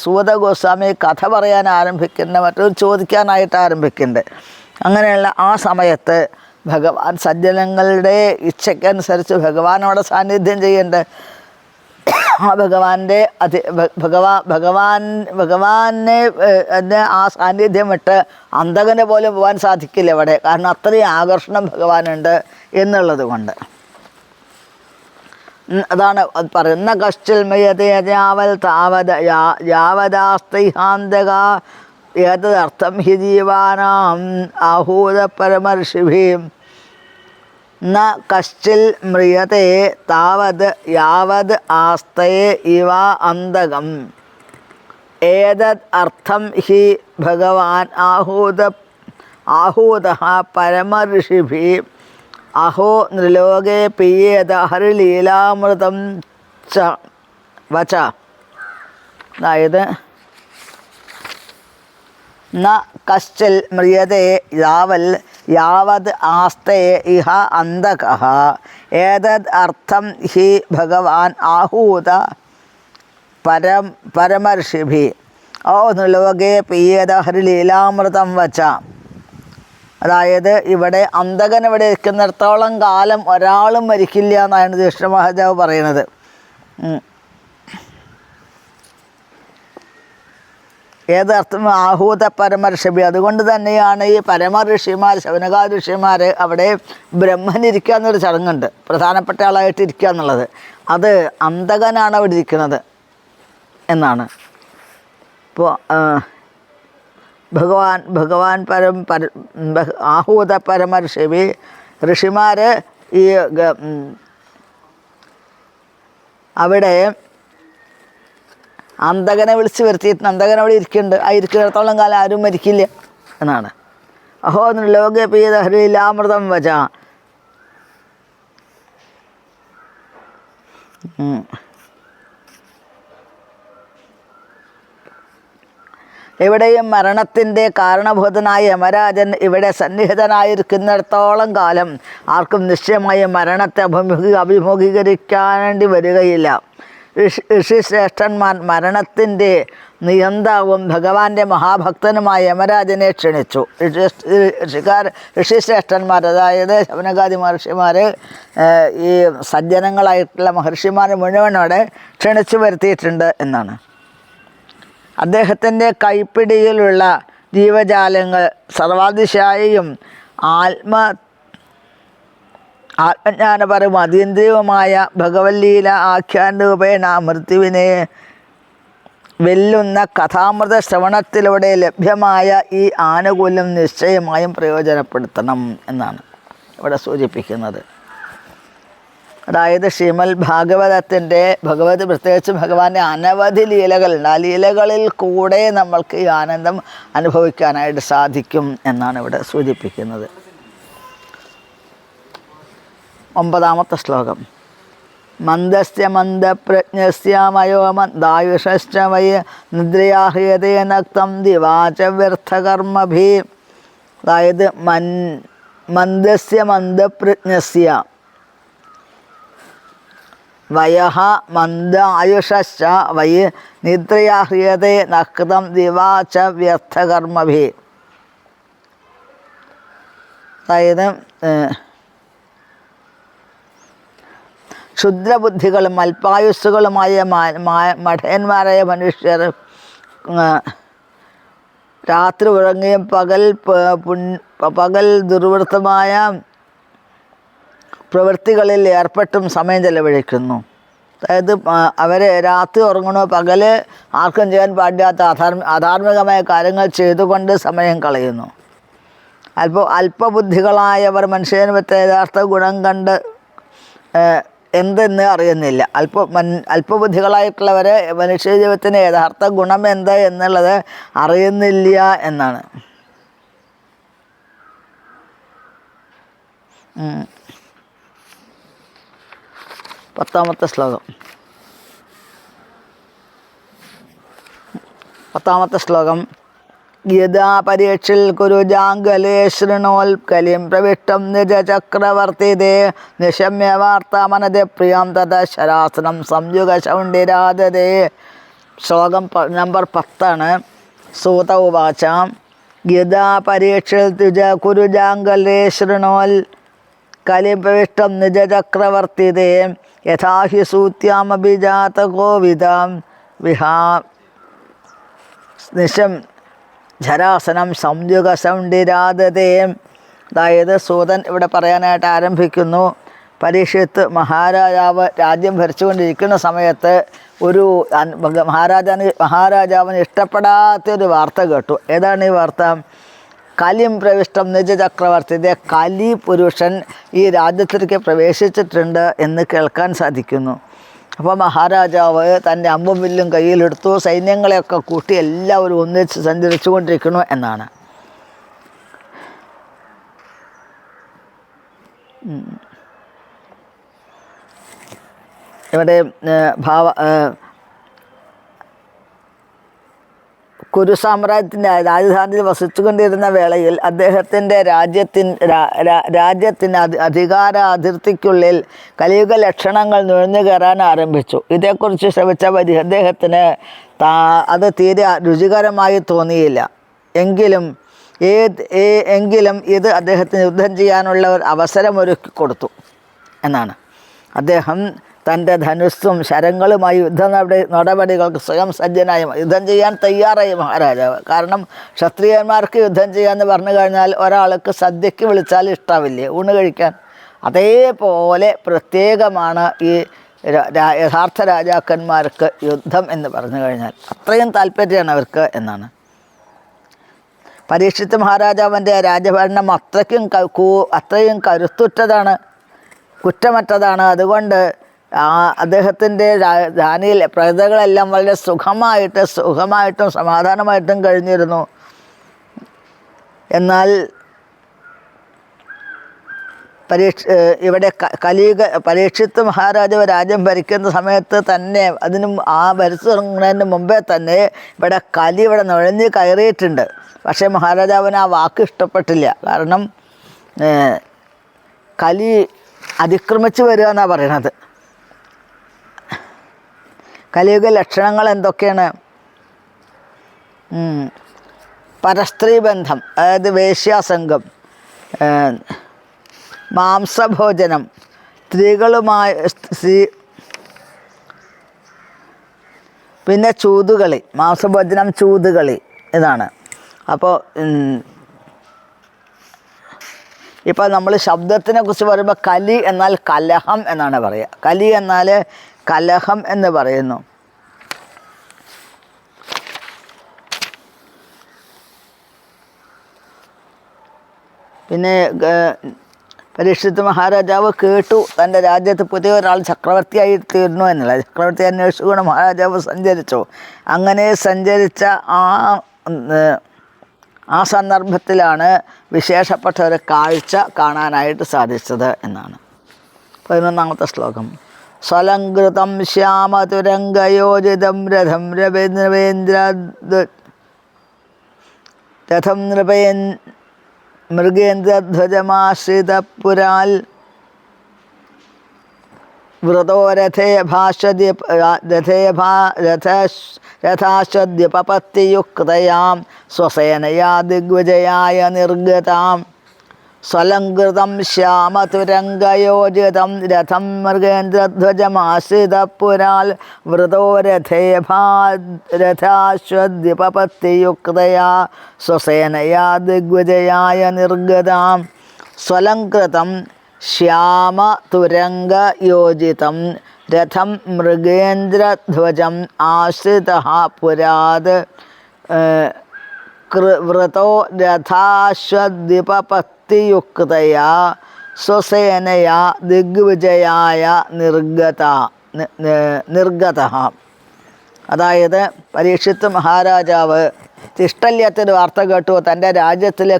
സൂത ഗോസ്വാമി കഥ പറയാൻ ആരംഭിക്കുന്നുണ്ട്, മറ്റൊരു ചോദിക്കാനായിട്ട് ആരംഭിക്കുന്നുണ്ട്. അങ്ങനെയുള്ള ആ സമയത്ത് ഭഗവാൻ സജ്ജനങ്ങളുടെ ഇച്ഛയ്ക്കനുസരിച്ച് ഭഗവാൻ അവിടെ സാന്നിധ്യം ചെയ്യുന്നുണ്ട്. ആ ഭഗവാനെ ആ സാന്നിധ്യം വിട്ട് അന്തകനെ പോലെ പോകാൻ സാധിക്കില്ല ഇവിടെ. കാരണം അത്രയും ആകർഷണം ഭഗവാനുണ്ട് എന്നുള്ളത് കൊണ്ട്. അതാണ് പറയുന്ന കശ്ചിൽമയതയാവൽ താവത് യാവദാസ്തൈഹാന്തക ഏതദർത്ഥം ഹി ജീവാനാം ആഹൂത പരമർഷിഭീം ന കശ്ചിൽ മ്രിയത്തെ താവത് യാവത് ആസ്തയെ ഇവ അന്തകം. ഏതദ് അർത്ഥം ഹി ഭഗവാൻ ആഹൂതഃ പരമഋഷിഭി അഹോ നൃലോകേ പീയേത ഹരിലീലാമൃതം ച വച. അതായത് ന കശ്ചിൽ മ്രിയതേ യാവത് ആസ്തയെ ഇഹ അന്തകഃ. ഏതദ് അർത്ഥം ഹി ഭഗവാൻ ആഹൂത പരമർഷിഭി ഓ നൃലോകേ പീയേത ഹരിലീലാമൃതം വച. അതായത് ഇവിടെ അന്തകൻ ഇവിടെ ഇരിക്കുന്നിടത്തോളം കാലം ഒരാളും മരിക്കില്ല എന്നാണ് കൃഷ്ണ മഹാരാജാവ് പറയുന്നത്. ഏതർത്ഥം ആഹൂത പരമർഷിഭി. അതുകൊണ്ട് തന്നെയാണ് ഈ പരമഋഷിമാർ, ശൗനകാദി ഋഷിമാർ അവിടെ ബ്രഹ്മനിരിക്കുക എന്നൊരു ചടങ്ങുണ്ട്, പ്രധാനപ്പെട്ട ആളായിട്ട് ഇരിക്കുക എന്നുള്ളത്. അത് അന്തകനാണ് അവിടെ ഇരിക്കുന്നത് എന്നാണ്. ഇപ്പോൾ ഭഗവാൻ ആഹൂത പരമർഷിഭി ഋഷിമാർ ഈ അവിടെ അന്തകനെ വിളിച്ച് വരുത്തിയിട്ട് അന്തകൻ അവിടെ ഇരിക്കുന്നുണ്ട്. ആ ഇരിക്കുന്നിടത്തോളം കാലം ആരും മരിക്കില്ല എന്നാണ്. അഹോ ലോകേ പീത ഹരിലാമൃതം വച. എവിടെയും മരണത്തിൻ്റെ കാരണഭൂതനായ യമരാജൻ ഇവിടെ സന്നിഹിതനായിരിക്കുന്നിടത്തോളം കാലം ആർക്കും നിശ്ചയമായും മരണത്തെ അഭിമുഖീകരിക്കേണ്ടി വരികയില്ല. ഋഷിശ്രേഷ്ഠന്മാർ മരണത്തിൻ്റെ നിയന്താവും ഭഗവാന്റെ മഹാഭക്തനുമായ യമരാജനെ ക്ഷണിച്ചു. ഋഷിശ്രേഷ്ഠന്മാർ, അതായത് ശൗനകാദി മഹർഷിമാർ, ഈ സജ്ജനങ്ങളായിട്ടുള്ള മഹർഷിമാർ മുഴുവനോടെ ക്ഷണിച്ചു വരുത്തിയിട്ടുണ്ട് എന്നാണ്. അദ്ദേഹത്തിൻ്റെ ജീവജാലങ്ങൾ സർവാതിശായിയും ആത്മജ്ഞാനപരവും അതീന്ദ്രിയവുമായ ഭഗവല്ലീല ആഖ്യാന രൂപേണ മൃത്യുവിനെ വെല്ലുന്ന കഥാമൃത ശ്രവണത്തിലൂടെ ലഭ്യമായ ഈ ആനുകൂല്യം നിശ്ചയമായും പ്രയോജനപ്പെടുത്തണം എന്നാണ് ഇവിടെ സൂചിപ്പിക്കുന്നത്. അതായത് ശ്രീമദ് ഭഗവത് പ്രത്യേകിച്ച് ഭഗവാന്റെ അനവധി ലീലകളുണ്ട്. ആ ലീലകളിൽ കൂടെ നമ്മൾക്ക് ഈ ആനന്ദം അനുഭവിക്കാനായിട്ട് സാധിക്കും എന്നാണ് ഇവിടെ സൂചിപ്പിക്കുന്നത്. 9ാമത്തെ ശ്ലോകം. മന്ദസ്യ മന്ദപ്രജ്ഞസ്യ മയോ മന്ദായുഷശ്ച വൈ നിദ്രയാഹ്യതേ നക്തം ദിവാച വ്യർത്ഥകർമ്മഭി. അതായത് മന്ദസ്യ മന്ദപ്രജ്ഞസ്യ വയഃ മന്ദ ആയുഷശ്ച വൈ നിദ്രയാഹ്യതേ നക്തം ദിവാച വ്യർത്ഥകർമ്മഭി. അതായത് ക്ഷുദ്രബുദ്ധികളും അല്പായുസ്സുകളുമായ മഠയന്മാരായ മനുഷ്യർ രാത്രി ഉറങ്ങുകയും പകൽ ദുർവൃത്തമായ പ്രവൃത്തികളിൽ ഏർപ്പെട്ടും സമയം ചെലവഴിക്കുന്നു. അതായത് അവർ രാത്രി ഉറങ്ങണോ പകൽ ആർക്കും ചെയ്യാൻ പാടില്ലാത്ത അധാർമികമായ കാര്യങ്ങൾ ചെയ്തുകൊണ്ട് സമയം കളയുന്നു. അല്പബുദ്ധികളായവർ മനുഷ്യന് യഥാർത്ഥ ഗുണം കണ്ട് എന്തെന്ന് അറിയുന്നില്ല. അല്പബുദ്ധികളായിട്ടുള്ളവർ മനുഷ്യ ജീവിതത്തിന് യഥാർത്ഥ ഗുണം എന്ത് എന്നുള്ളത് അറിയുന്നില്ല എന്നാണ്. പത്താമത്തെ ശ്ലോകം. യഥാ പരീക്ഷിൽ കുരുജാംഗലേ ശൃണോൽക്കലിം പ്രവിഷ്ടം നിജചക്രവർത്തിതേ നിശമ്യ വാർത്താമനതെ പ്രിയം തഥ ശരാസനം സംയുഗ ശൗണ്ഡിരാദതേ. ശ്ലോകം നമ്പർ 10. സൂത ഉവാച. യഥാ പരീക്ഷിൽ കുരുജാംഗലേ ശൃണോൽ കലിം പ്രവിഷ്ടം നിജചക്രവർത്തിതേ യഥാ ഹി സൂത്യാമഭിജാതകോവിദാം വിഹാ നിശം ജരാസനം സംയുഗ സൗണ്ഡിരാദതേ. അതായത് സൂതൻ ഇവിടെ പറയാനായിട്ട് ആരംഭിക്കുന്നു. പരീക്ഷിത്ത് മഹാരാജാവ് രാജ്യം ഭരിച്ചുകൊണ്ടിരിക്കുന്ന സമയത്ത് ഒരു മഹാരാജാവിന് ഇഷ്ടപ്പെടാത്തൊരു വാർത്ത കേട്ടു. ഏതാണ് ഈ വാർത്ത? കലിം പ്രവിഷ്ടം നിജചക്രവർത്തി, കലി പുരുഷൻ ഈ രാജ്യത്തിലേക്ക് പ്രവേശിച്ചിട്ടുണ്ട് എന്ന് കേൾക്കാൻ സാധിക്കുന്നു. അപ്പോൾ മഹാരാജാവ് തൻ്റെ അമ്പും വില്ലും കയ്യിലെടുത്തു. സൈന്യങ്ങളെയൊക്കെ കൂട്ടി എല്ലാവരും ഒന്നിച്ച് സഞ്ചരിച്ചു കൊണ്ടിരിക്കുന്നു എന്നാണ്. ഇവിടെ കുരു സാമ്രാജ്യത്തിൻ്റെ രാജധാനിയിൽ വസിച്ചുകൊണ്ടിരുന്ന വേളയിൽ അദ്ദേഹത്തിൻ്റെ രാജ്യത്തിൻ്റെ അധികാര അതിർത്തിക്കുള്ളിൽ കലിയുഗ ലക്ഷണങ്ങൾ നുഴഞ്ഞു കയറാൻ ആരംഭിച്ചു. ഇതേക്കുറിച്ച് ശ്രമിച്ച അദ്ദേഹത്തിന് അത് തീരെ രുചികരമായി തോന്നിയില്ല. എങ്കിലും ഇത് അദ്ദേഹത്തിന് യുദ്ധം ചെയ്യാനുള്ള ഒരു അവസരമൊരുക്കി കൊടുത്തു എന്നാണ്. അദ്ദേഹം തൻ്റെ ധനുസ്സും ശരങ്ങളുമായി നടപടികൾക്ക് സ്വയം സജ്ജനായി യുദ്ധം ചെയ്യാൻ തയ്യാറായി മഹാരാജാവ്. കാരണം ക്ഷത്രിയന്മാർക്ക് യുദ്ധം ചെയ്യാമെന്ന് പറഞ്ഞു കഴിഞ്ഞാൽ ഒരാൾക്ക് സദ്യയ്ക്ക് വിളിച്ചാൽ ഇഷ്ടാവില്ലേ ഊണ് കഴിക്കാൻ? അതേപോലെ പ്രത്യേകമാണ് ഈ യഥാർത്ഥ രാജാക്കന്മാർക്ക് യുദ്ധം എന്ന് പറഞ്ഞു കഴിഞ്ഞാൽ. അത്രയും താല്പര്യമാണ് അവർക്ക് എന്നാണ്. പരീക്ഷിത്ത് മഹാരാജാവിൻ്റെ രാജഭരണം അത്രയും കരുത്തുറ്റതാണ്, കുറ്റമറ്റതാണ്. അതുകൊണ്ട് അദ്ദേഹത്തിൻ്റെ രാജ്ഞിയിൽ പ്രജകളെല്ലാം വളരെ സുഖമായിട്ടും സമാധാനമായിട്ടും കഴിഞ്ഞിരുന്നു. എന്നാൽ ഇവിടെ പരീക്ഷിത്ത് മഹാരാജാവ് രാജ്യം ഭരിക്കുന്ന സമയത്ത് തന്നെ ഭരിച്ചു തുടങ്ങുന്നതിന് മുമ്പേ തന്നെ ഇവിടെ കലി ഇവിടെ നുഴഞ്ഞ് കയറിയിട്ടുണ്ട്. പക്ഷേ മഹാരാജാവിന് ആ വാക്ക് ഇഷ്ടപ്പെട്ടില്ല. കാരണം കലി അതിക്രമിച്ച് വരിക എന്നാണ് പറയണത്. കലിയുഗ ലക്ഷണങ്ങൾ എന്തൊക്കെയാണ്? പരസ്ത്രീ ബന്ധം, അതായത് വേശ്യാസംഗം, മാംസഭോജനം, പിന്നെ ചൂതുകളി, മാംസഭോജനം, ചൂതുകളി, ഇതാണ്. അപ്പോൾ ഇപ്പോൾ നമ്മൾ ശബ്ദത്തിനെ കുറിച്ച് പറയുമ്പോൾ കലി എന്നാൽ കലഹം എന്നാണ് പറയുക. കലി എന്നാൽ കലഹം എന്ന് പറയുന്നു. പിന്നെ പരീക്ഷിത്ത് മഹാരാജാവ് കേട്ടു തൻ്റെ രാജ്യത്ത് പുതിയ ഒരാൾ ചക്രവർത്തിയായി തീർന്നു എന്നുള്ള. ചക്രവർത്തി അന്വേഷിച്ചുകൊണ്ട് മഹാരാജാവ് സഞ്ചരിച്ചു. അങ്ങനെ സഞ്ചരിച്ച ആ സന്ദർഭത്തിലാണ് വിശേഷപ്പെട്ട ഒരു കാഴ്ച കാണാനായിട്ട് സാധിച്ചത് എന്നാണ്. 11ാമത്തെ ശ്ലോകം. സ്വലങ്കൃതം ശ്യാമതുരംഗയോജിതം രഥം മൃഗേന്ദ്രധ്വജമാശ്രിതപുരാൽ വൃതോ രഥാശ്വദ്യപപത്തിയുക്തയാം സ്വസേനയാ ദിഗ്വിജയായ നിർഗതാം. സ്വലങ്കൃതം ശ്യാമതുരംഗയോജിതം രഥം മൃഗേന്ദ്രധ്വജമാശ്രിതപുരാൽ വൃതോ രഥാശ്വദ്യപപത്തിയുക്തയാ സ്വസേനയാ ദിഗ്വിജയായ നിർഗതാം. സ്വലങ്കൃതം ശ്യാമതുരംഗയോജിതം രഥം മൃഗേന്ദ്രധ്വജം ആശ്രിതഃ പുരാത് വൃതോ രഥാശ്വദ്യപപത്തിയുക്തയാ സ്വസേനയാ ദിഗ്വിജയായ നിർഗതഃ. അതായത് പരീക്ഷിത്ത് മഹാരാജാവ് ഇഷ്ടമില്ലാത്തൊരു വാർത്ത കേട്ടു. തൻ്റെ രാജ്യത്തിലെ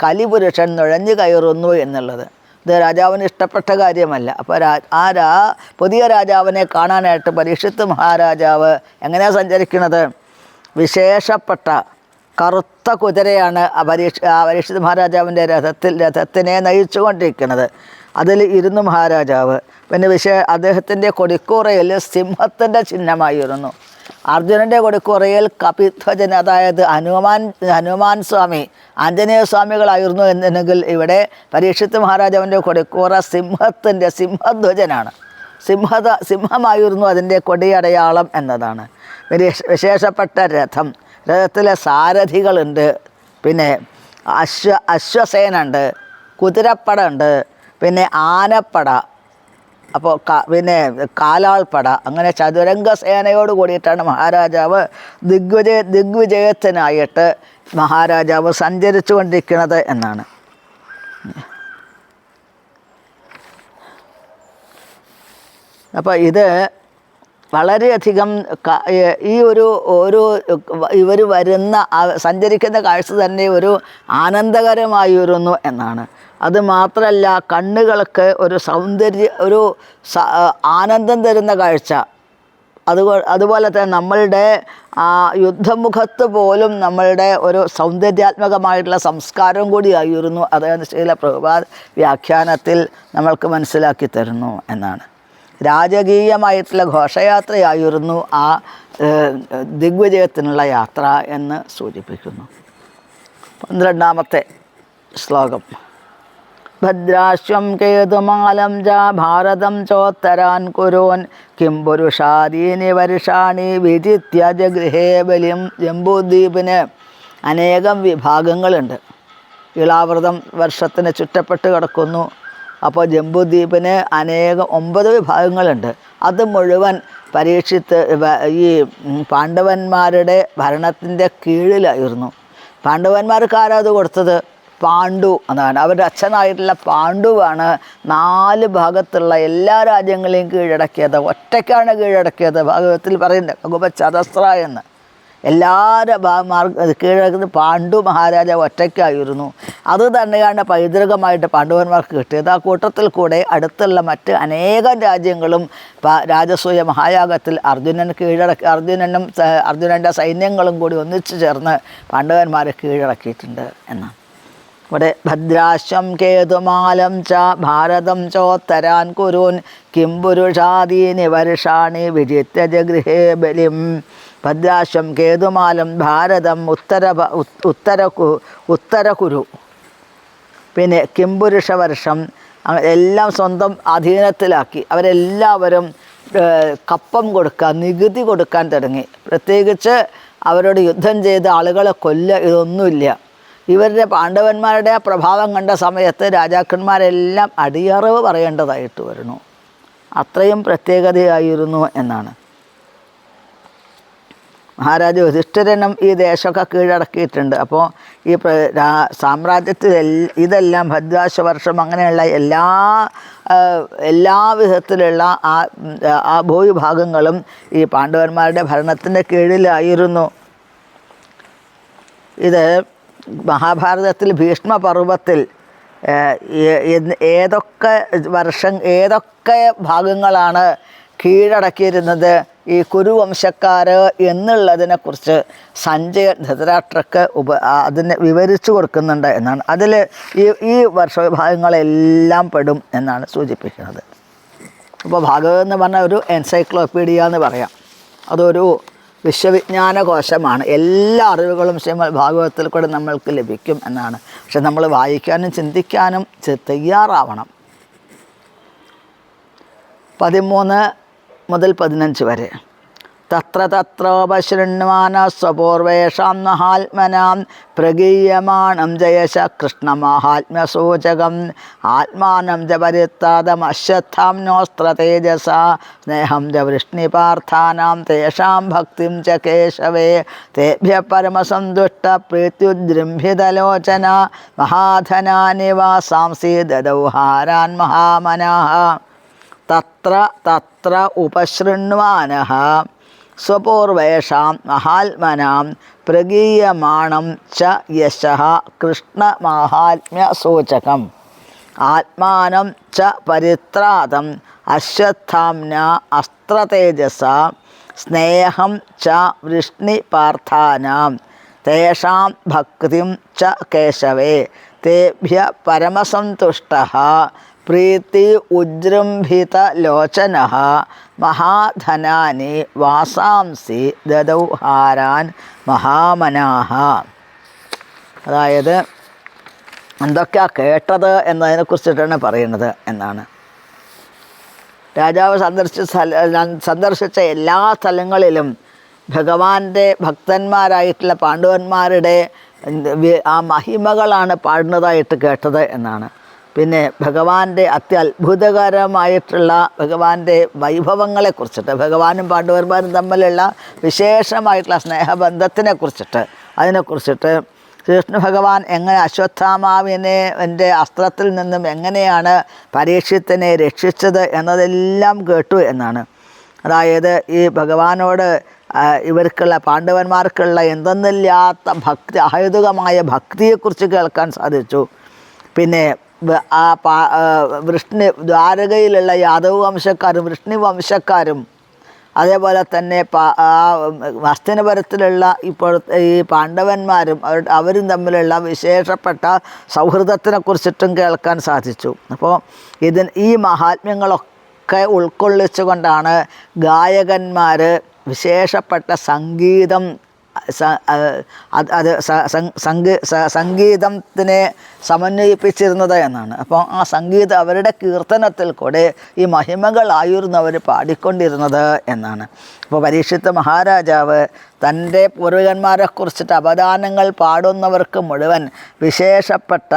കലിപുരുഷൻ നുഴഞ്ഞു കയറുന്നു എന്നുള്ളത്. ഇത് രാജാവിന് ഇഷ്ടപ്പെട്ട കാര്യമല്ല. അപ്പോൾ പുതിയ രാജാവിനെ കാണാനായിട്ട് പരീക്ഷിത്ത് മഹാരാജാവ് എങ്ങനെയാണ് സഞ്ചരിക്കുന്നത്? വിശേഷപ്പെട്ട കറുത്ത കുതിരയാണ് പരീക്ഷിത്ത് മഹാരാജാവിൻ്റെ രഥത്തിനെ നയിച്ചു കൊണ്ടിരിക്കുന്നത്. അതിൽ ഇരുന്നു മഹാരാജാവ്. പിന്നെ അദ്ദേഹത്തിൻ്റെ കൊടിക്കൂറയിൽ സിംഹത്തിൻ്റെ ചിഹ്നമായിരുന്നു. അർജുനൻ്റെ കൊടിക്കൂറയിൽ കപിധ്വജൻ, അതായത് ഹനുമാൻ സ്വാമി, ആഞ്ജനേയ സ്വാമികളായിരുന്നു എന്നെങ്കിൽ ഇവിടെ പരീക്ഷിത്ത് മഹാരാജാവിൻ്റെ കൊടിക്കൂറ സിംഹധ്വജനാണ്. സിംഹമായിരുന്നു അതിൻ്റെ കൊടിയടയാളം എന്നതാണ്. വിശേഷപ്പെട്ട രഥത്തിലെ സാരഥികളുണ്ട്. പിന്നെ അശ്വസേന ഉണ്ട്, കുതിരപ്പട ഉണ്ട്, പിന്നെ ആനപ്പട, അപ്പോൾ പിന്നെ കാലാൾപ്പട, അങ്ങനെ ചതുരംഗ സേനയോട് കൂടിയിട്ടാണ് മഹാരാജാവ് ദിഗ്വിജയത്തിനായിട്ട് മഹാരാജാവ് സഞ്ചരിച്ചു കൊണ്ടിരിക്കുന്നത് എന്നാണ്. അപ്പോൾ ഇത് വളരെയധികം ഇവർ സഞ്ചരിക്കുന്ന കാഴ്ച തന്നെ ഒരു ആനന്ദകരമായിരുന്നു എന്നാണ്. അത് മാത്രമല്ല, കണ്ണുകൾക്ക് ഒരു ആനന്ദം തരുന്ന കാഴ്ച. അതുപോലെ തന്നെ നമ്മളുടെ യുദ്ധമുഖത്ത് പോലും നമ്മളുടെ ഒരു സൗന്ദര്യാത്മകമായിട്ടുള്ള സംസ്കാരം കൂടിയായിരുന്നു. അതായത് ശ്രീല പ്രഭുപാദ് വ്യാഖ്യാനത്തിൽ നമ്മൾക്ക് മനസ്സിലാക്കി തരുന്നു എന്നാണ്. രാജകീയമായിട്ടുള്ള ഘോഷയാത്രയായിരുന്നു ആ ദിഗ്വിജയത്തിനുള്ള യാത്ര എന്ന് സൂചിപ്പിക്കുന്നു. 12ാമത്തെ ശ്ലോകം. ഭദ്രാശ്വം കേതുമാലം ജ ഭാരതം ചോത്തരാൻ കുരോൻ കിം പുരുഷാദീനി വർഷാണി വിജിത്യ ജഗൃഹേ ബലിം. ജംബൂദ്വീപിന് അനേകം വിഭാഗങ്ങളുണ്ട്. ഇളാവൃതം വർഷത്തിന് ചുറ്റപ്പെട്ട് കിടക്കുന്നു. അപ്പോൾ ജംബൂദ്വീപിന് 9 വിഭാഗങ്ങളുണ്ട്. അത് മുഴുവൻ പരീക്ഷിത്ത് ഈ പാണ്ഡവന്മാരുടെ ഭരണത്തിൻ്റെ കീഴിലായിരുന്നു. പാണ്ഡവന്മാർക്ക് ആരാ അത് കൊടുത്തത്? പാണ്ഡു എന്നാണ്. അവരുടെ അച്ഛനായിട്ടുള്ള പാണ്ഡുവാണ് 4 ഭാഗത്തുള്ള എല്ലാ രാജ്യങ്ങളെയും കീഴടക്കിയത്. ഒറ്റയ്ക്കാണ് കീഴടക്കിയത്. ഭാഗവതത്തിൽ പറയുന്നുണ്ട് ഭഗവത് ചതസ്ര എന്ന്. എല്ലാവരും കീഴടക്കുന്നത് പാണ്ഡു മഹാരാജാവ് ഒറ്റയ്ക്കായിരുന്നു. അത് തന്നെയാണ് പൈതൃകമായിട്ട് പാണ്ഡവന്മാർക്ക് കിട്ടിയത്. ആ കൂട്ടത്തിൽ കൂടെ അടുത്തുള്ള മറ്റ് അനേകം രാജ്യങ്ങളും രാജസൂയ മഹായാഗത്തിൽ അർജുനനും അർജുനൻ്റെ സൈന്യങ്ങളും കൂടി ഒന്നിച്ചു ചേർന്ന് പാണ്ഡവന്മാരെ കീഴടക്കിയിട്ടുണ്ട് എന്നാണ്. ഇവിടെ ഭദ്രാശ്വം കേതുമാലം ച ഭാരതം ചോത്തരാൻ കുരൂൻ കിം പുരുഷാദീനി വർഷാണി വിജിത്യ ജഗൃഹേ ബലിം. ഭദ്രാശ്വം കേതുമാലം ഭാരതം ഉത്തരകുരു പിന്നെ കിംപുരുഷ വർഷം എല്ലാം സ്വന്തം അധീനത്തിലാക്കി. അവരെല്ലാവരും കപ്പം കൊടുക്കാൻ, നികുതി കൊടുക്കാൻ തുടങ്ങി. പ്രത്യേകിച്ച് അവരോട് യുദ്ധം ചെയ്ത് ആളുകളെ ഇതൊന്നുമില്ല. ഇവരുടെ പാണ്ഡവന്മാരുടെ പ്രഭാവം കണ്ട സമയത്ത് രാജാക്കന്മാരെല്ലാം അടിയറവ് പറയേണ്ടതായിട്ട് വരുന്നു. അത്രയും പ്രത്യേകതയായിരുന്നു എന്നാണ്. മഹാരാജ യുധിഷ്ഠിരനും ഈ ദേശമൊക്കെ കീഴടക്കിയിട്ടുണ്ട്. അപ്പോൾ ഈ സാമ്രാജ്യത്തിൽ ഇതെല്ലാം ഭദ്രാശ്വവർഷം അങ്ങനെയുള്ള എല്ലാ വിധത്തിലുള്ള ആ ഭൂവിഭാഗങ്ങളും ഈ പാണ്ഡവന്മാരുടെ ഭരണത്തിൻ്റെ കീഴിലായിരുന്നു. ഇത് മഹാഭാരതത്തിൽ ഭീഷ്മപർവത്തിൽ ഏതൊക്കെ ഭാഗങ്ങളാണ് കീഴടക്കിയിരുന്നത് ഈ കുരുവംശക്കാർ എന്നുള്ളതിനെക്കുറിച്ച് സഞ്ജയൻ ധൃതരാഷ്ട്രക്ക് അതിനെ വിവരിച്ചു കൊടുക്കുന്നുണ്ട് എന്നാണ്. അതിൽ ഈ വർഷവിഭാഗങ്ങളെല്ലാം പെടും എന്നാണ് സൂചിപ്പിക്കുന്നത്. അപ്പോൾ ഭാഗവതം എന്ന് പറഞ്ഞാൽ ഒരു എൻസൈക്ലോപീഡിയ എന്ന് പറയാം. അതൊരു വിശ്വവിജ്ഞാന കോശമാണ്. എല്ലാ അറിവുകളും ശ്രീമദ് ഭാഗവതത്തിൽ കൂടെ നമ്മൾക്ക് ലഭിക്കും എന്നാണ്. പക്ഷെ നമ്മൾ വായിക്കാനും ചിന്തിക്കാനും തയ്യാറാവണം. 13 മുതൽ 15 വരെ. തത്ര തത്രോപശൃണ്വാന സ്വപൂർവേഷാം മഹാത്മനാം പ്രഗീയമാണം ജയശ കൃഷ്ണമാഹാത്മ്യസൂചകം ആത്മാനം ച പരിത്താദമശ്വത്ഥാം നോസ്ത്രതേജസ സ്നേഹം ച വൃഷ്ണിപാർത്ഥാനാം തേഷാം ഭക്തിം ച കേശവേ തേഭ്യ പരമസന്തുഷ്ട പ്രീത്യുജൃംഭിതലോചന മഹാധനാനി വാസാംസി ദദൗഹാരാൻ മഹാമനാഃ. തത്ര ഉപശൃണ്വാനഃ സ്വപൂർവേഷാം മഹാത്മനാം പ്രഗീയമാണം ച യശഃ കൃഷ്ണമാഹാത്മ്യസൂചകം ആത്മാനം ച പരിത്രാതം അശ്വത്ഥാംന അസ്ത്രതേജസ സ്നേഹം ച വൃഷ്ണിപാർത്ഥാനാം തേഷാം ഭക്തിം ച കേശവേ തേഭ്യ പരമസന്തുഷ്ടഃ പ്രീതി ഉജൃംഭിതലോചനഃ മഹാധനാനി വാസാംസി ദദൗഹാരാൻ മഹാമനാഃ. അതായത് എന്തൊക്കെയാണ് കേട്ടത് എന്നതിനെക്കുറിച്ചിട്ടാണ് പറയുന്നത് എന്നാണ്. രാജാവ് സന്ദർശിച്ച എല്ലാ സ്ഥലങ്ങളിലും ഭഗവാന്റെ ഭക്തന്മാരായിട്ടുള്ള പാണ്ഡവന്മാരുടെ ആ മഹിമകളാണ് പാടുന്നതായിട്ട് കേട്ടത് എന്നാണ്. പിന്നെ ഭഗവാന്റെ അത്യത്ഭുതകരമായിട്ടുള്ള ഭഗവാന്റെ വൈഭവങ്ങളെക്കുറിച്ചിട്ട്, ഭഗവാനും പാണ്ഡവന്മാരും തമ്മിലുള്ള വിശേഷമായിട്ടുള്ള സ്നേഹബന്ധത്തിനെക്കുറിച്ചിട്ട്, അതിനെക്കുറിച്ചിട്ട് കൃഷ്ണ ഭഗവാൻ എങ്ങനെ അശ്വത്ഥാമാവിനെ എൻ്റെ അസ്ത്രത്തിൽ നിന്നും എങ്ങനെയാണ് പരീക്ഷത്തിനെ രക്ഷിച്ചത് എന്നതെല്ലാം കേട്ടു എന്നാണ്. അതായത് ഈ ഭഗവാനോട് ഇവർക്കുള്ള പാണ്ഡവന്മാർക്കുള്ള എന്തെന്നില്ലാത്ത ഭക്തി, അഹേതുകമായ ഭക്തിയെക്കുറിച്ച് കേൾക്കാൻ സാധിച്ചു. പിന്നെ ദ്വാരകയിലുള്ള യാദവ് വംശക്കാരും വൃഷ്ണി വംശക്കാരും അതേപോലെ തന്നെ ഹസ്തിനപുരത്തിലുള്ള ഇപ്പോഴത്തെ ഈ പാണ്ഡവന്മാരും അവരും തമ്മിലുള്ള വിശേഷപ്പെട്ട സൗഹൃദത്തിനെക്കുറിച്ചിട്ടും കേൾക്കാൻ സാധിച്ചു. അപ്പോൾ ഈ മഹാത്മ്യങ്ങളൊക്കെ ഉൾക്കൊള്ളിച്ചുകൊണ്ടാണ് ഗായകന്മാർ വിശേഷപ്പെട്ട സംഗീതം സംഗീതത്തിനെ സമന്വയിപ്പിച്ചിരുന്നത് എന്നാണ്. അപ്പോൾ ആ സംഗീതം അവരുടെ കീർത്തനത്തിൽ കൂടെ ഈ മഹിമകളായിരുന്നു അവർ പാടിക്കൊണ്ടിരുന്നത് എന്നാണ്. അപ്പോൾ പരീക്ഷിത്ത് മഹാരാജാവ് തൻ്റെ പൂർവികന്മാരെക്കുറിച്ചിട്ട് അപദാനങ്ങൾ പാടുന്നവർക്ക് മുഴുവൻ വിശേഷപ്പെട്ട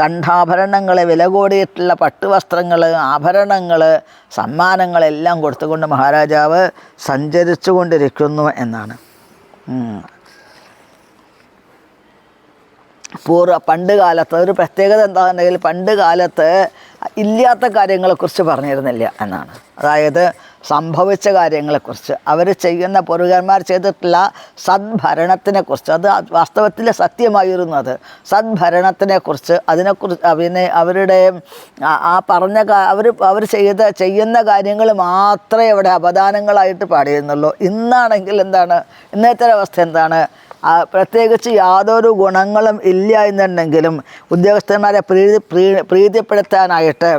കണ്ഠാഭരണങ്ങൾ, വില കൂടിയിട്ടുള്ള പട്ടുവസ്ത്രങ്ങൾ, ആഭരണങ്ങൾ, സമ്മാനങ്ങളെല്ലാം കൊടുത്തുകൊണ്ട് മഹാരാജാവ് സഞ്ചരിച്ചു കൊണ്ടിരിക്കുന്നു എന്നാണ്. പണ്ട് കാലത്ത് ഒരു പ്രത്യേകത എന്താണെന്നുണ്ടെങ്കിൽ പണ്ട് കാലത്ത് ഇല്ലാത്ത കാര്യങ്ങളെക്കുറിച്ച് പറഞ്ഞിരുന്നില്ല എന്നാണ്. അതായത് സംഭവിച്ച കാര്യങ്ങളെക്കുറിച്ച്, അവർ ചെയ്യുന്ന പൂർവികന്മാർ ചെയ്തിട്ടുള്ള സദ്ഭരണത്തിനെക്കുറിച്ച്, അത് വാസ്തവത്തിൽ സത്യമായിരുന്നു. അത് സദ്ഭരണത്തിനെക്കുറിച്ച്, അതിനെക്കുറിച്ച് പിന്നെ അവരുടെ ആ പറഞ്ഞ അവർ ചെയ്യുന്ന കാര്യങ്ങൾ മാത്രമേ അവിടെ അപദാനങ്ങളായിട്ട് പാടിയിരുന്നുള്ളൂ. ഇന്നാണെങ്കിൽ എന്താണ്, ഇന്നത്തെ അവസ്ഥ എന്താണ്? പ്രത്യേകിച്ച് യാതൊരു ഗുണങ്ങളും ഇല്ല എന്നുണ്ടെങ്കിലും ഉദ്യോഗസ്ഥന്മാരെ പ്രീതിപ്പെടുത്താനായിട്ട്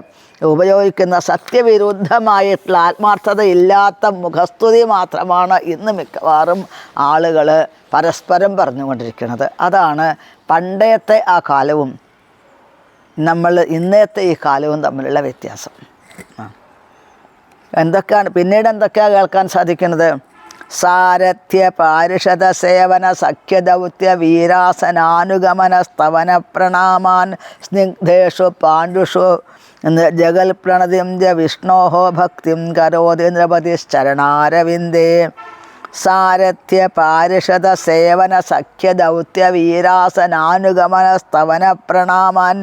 ഉപയോഗിക്കുന്ന സത്യവിരുദ്ധമായിട്ടുള്ള ആത്മാർത്ഥതയില്ലാത്ത മുഖസ്തുതി മാത്രമാണ് ഇന്ന് മിക്കവാറും ആളുകൾ പരസ്പരം പറഞ്ഞുകൊണ്ടിരിക്കുന്നത്. അതാണ് പണ്ടത്തെ ആ കാലവും ഇന്നത്തെ ഈ കാലവും തമ്മിലുള്ള വ്യത്യാസം. പിന്നീട് എന്തൊക്കെയാണ് കേൾക്കാൻ സാധിക്കുന്നത്? സാരഥ്യ പാരിഷദ സേവന സഖ്യദൗത്യ വീരാസനാനുഗമന സ്തവന പ്രണാമാൻ സ്നിഗ്ധേഷു പാണ്ഡുഷു ജഗൽ പ്രണതിം ജ വിഷ്ണോഹോ ഭക്തിം കരോതി നൃപതിശ്ചരണാരവിന്ദേ. സാരഥ്യ പാരിഷദ സേവന സഖ്യദൗത്യ വീരാസനാനുഗമന സ്തവന പ്രണാമാൻ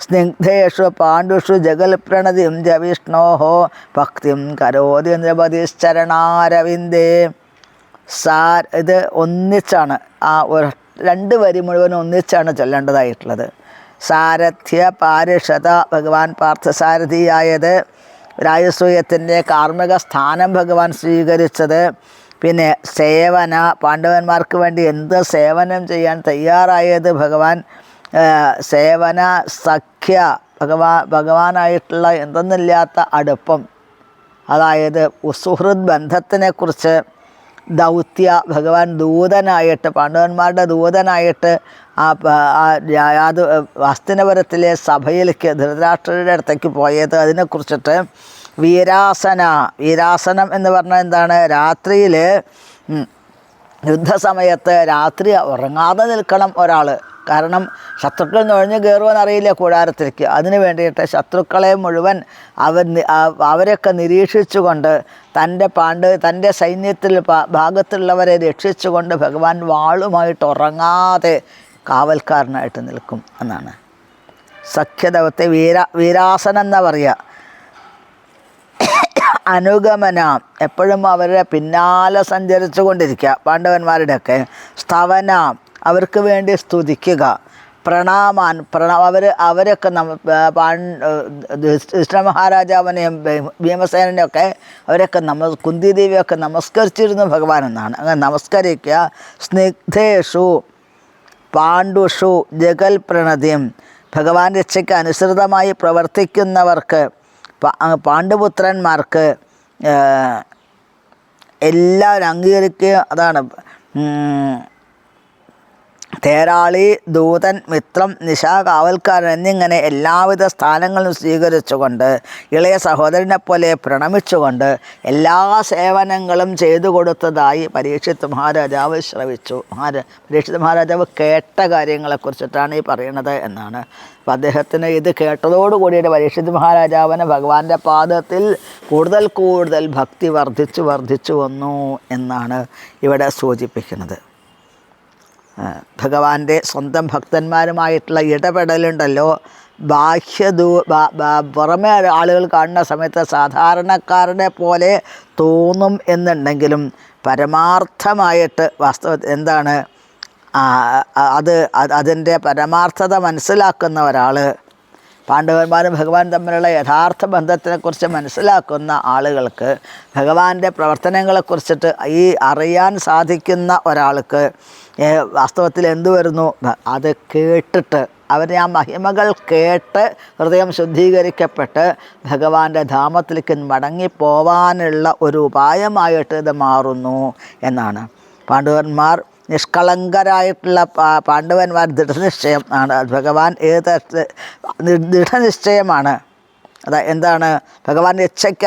സ്നിഗ്ധേഷു പാണ്ഡുഷു ജഗൽ പ്രണതിം ജ വിഷ്ണോഹോ ഭക്തിം കരോതി നൃപതിശ്ചരണാരവിന്ദേ. ഇത് ഒന്നിച്ചാണ്, ആ രണ്ട് വരി മുഴുവൻ ഒന്നിച്ചാണ് ചൊല്ലേണ്ടതായിട്ടുള്ളത്. സാരഥ്യ പാരിഷത, ഭഗവാൻ പാർത്ഥസാരഥിയായത്, രാജസൂയത്തിൻ്റെ കാർമ്മിക സ്ഥാനം ഭഗവാൻ സ്വീകരിച്ചത്, പിന്നെ സേവന, പാണ്ഡവന്മാർക്ക് വേണ്ടി എന്ത് സേവനം ചെയ്യാൻ തയ്യാറായത് ഭഗവാൻ, സേവന സഖ്യ, ഭഗവാനായിട്ടുള്ള എന്തെന്നില്ലാത്ത അടുപ്പം, അതായത് സുഹൃത് ബന്ധത്തിനെക്കുറിച്ച്, ദൗത്യ, ഭഗവാൻ ദൂതനായിട്ട്, പാണ്ഡവന്മാരുടെ ദൂതനായിട്ട് ഹസ്തിനപുരത്തിലെ സഭയിലേക്ക് ധൃതരാഷ്ട്രരുടെ അടുത്തേക്ക് പോയത്, അതിനെക്കുറിച്ചിട്ട് വീരാസനം എന്ന് പറഞ്ഞാൽ എന്താണ്? രാത്രിയിൽ യുദ്ധസമയത്ത് രാത്രി ഉറങ്ങാതെ നിൽക്കണം ഒരാൾ. കാരണം ശത്രുക്കൾ നുഴഞ്ഞു കയറുമെന്നറിയില്ല കൂടാരത്തിലേക്ക്. അതിന് വേണ്ടിയിട്ട് ശത്രുക്കളെ മുഴുവൻ അവരൊക്കെ നിരീക്ഷിച്ചുകൊണ്ട് തൻ്റെ സൈന്യത്തിൽ ഭാഗത്തുള്ളവരെ രക്ഷിച്ചുകൊണ്ട് ഭഗവാൻ വാളുമായിട്ട് ഉറങ്ങാതെ കാവൽക്കാരനായിട്ട് നിൽക്കും എന്നാണ്. സഖ്യദൗത്യ വീരാസനം എന്നാ പറയുക. അനുഗമന, എപ്പോഴും അവരുടെ പിന്നാലെ സഞ്ചരിച്ചു കൊണ്ടിരിക്കുക പാണ്ഡവന്മാരുടെയൊക്കെ. സ്തവന, അവർക്ക് വേണ്ടി സ്തുതിക്കുക. പ്രണാമാൻ, അവരൊക്കെ കൃഷ്ണ മഹാരാജാവിനെയും ഭീമസേനനെയൊക്കെ അവരൊക്കെ കുന്തിദേവിയൊക്കെ നമസ്കരിച്ചിരുന്നു ഭഗവാൻ എന്നാണ്. അങ്ങനെ നമസ്കരിക്കുക. സ്നിഗ്ധേഷു പാണ്ഡുഷു ജഗൽ പ്രണതിം, ഭഗവാൻ രക്ഷയ്ക്ക് അനുസൃതമായി പ്രവർത്തിക്കുന്നവർക്ക്, പാണ്ഡുപുത്രന്മാർക്ക് എല്ലാവരും അംഗീകരിക്കുക. അതാണ് തേരാളി, ദൂതൻ, മിത്രം, നിശാ, കാവൽക്കാരൻ എന്നിങ്ങനെ എല്ലാവിധ സ്ഥാനങ്ങളും സ്വീകരിച്ചുകൊണ്ട് ഇളയ സഹോദരനെ പോലെ പ്രണമിച്ചുകൊണ്ട് എല്ലാ സേവനങ്ങളും ചെയ്തു കൊടുത്തതായി പരീക്ഷിത് മഹാരാജാവ് ശ്രവിച്ചു. പരീക്ഷിത് മഹാരാജാവ് കേട്ട കാര്യങ്ങളെക്കുറിച്ചിട്ടാണ് ഈ പറയുന്നത് എന്നാണ്. അപ്പം അദ്ദേഹത്തിന് ഇത് കേട്ടതോടുകൂടിയിട്ട് പരീക്ഷിത് മഹാരാജാവിന് ഭഗവാന്റെ പാദത്തിൽ കൂടുതൽ ഭക്തി വർദ്ധിച്ചു വന്നു എന്നാണ് ഇവിടെ സൂചിപ്പിക്കുന്നത്. ഭഗവാന്റെ സ്വന്തം ഭക്തന്മാരുമായിട്ടുള്ള ഇടപെടലുണ്ടല്ലോ, പുറമേ ആളുകൾ കാണുന്ന സമയത്ത് സാധാരണക്കാരനെ പോലെ തോന്നും എന്നുണ്ടെങ്കിലും പരമാർത്ഥമായിട്ട് വാസ്തവത്തിൽ എന്താണ് അതിൻ്റെ പരമാർത്ഥത മനസ്സിലാക്കുന്ന ഒരാൾ, പാണ്ഡവന്മാരും ഭഗവാൻ തമ്മിലുള്ള യഥാർത്ഥ ബന്ധത്തിനെക്കുറിച്ച് മനസ്സിലാക്കുന്ന ആളുകൾക്ക്, ഭഗവാന്റെ പ്രവർത്തനങ്ങളെക്കുറിച്ചിട്ട് അറിയാൻ സാധിക്കുന്ന ഒരാൾക്ക് വാസ്തവത്തിൽ എന്തു വരുന്നു? അത് കേട്ടിട്ട് അവരെ ആ മഹിമകൾ കേട്ട് ഹൃദയം ശുദ്ധീകരിക്കപ്പെട്ട് ഭഗവാന്റെ ധാമത്തിലേക്ക് മടങ്ങിപ്പോവാനുള്ള ഒരു ഉപായമായിട്ട് ഇത് മാറുന്നു എന്നാണ്. പാണ്ഡവന്മാർ നിഷ്കളങ്കരായിട്ടുള്ള പാണ്ഡവന്മാർ ദൃഢനിശ്ചയം ആണ്. ഭഗവാൻ ദൃഢനിശ്ചയമാണ്. എന്താണ്? ഭഗവാൻ ഇച്ഛയ്ക്ക്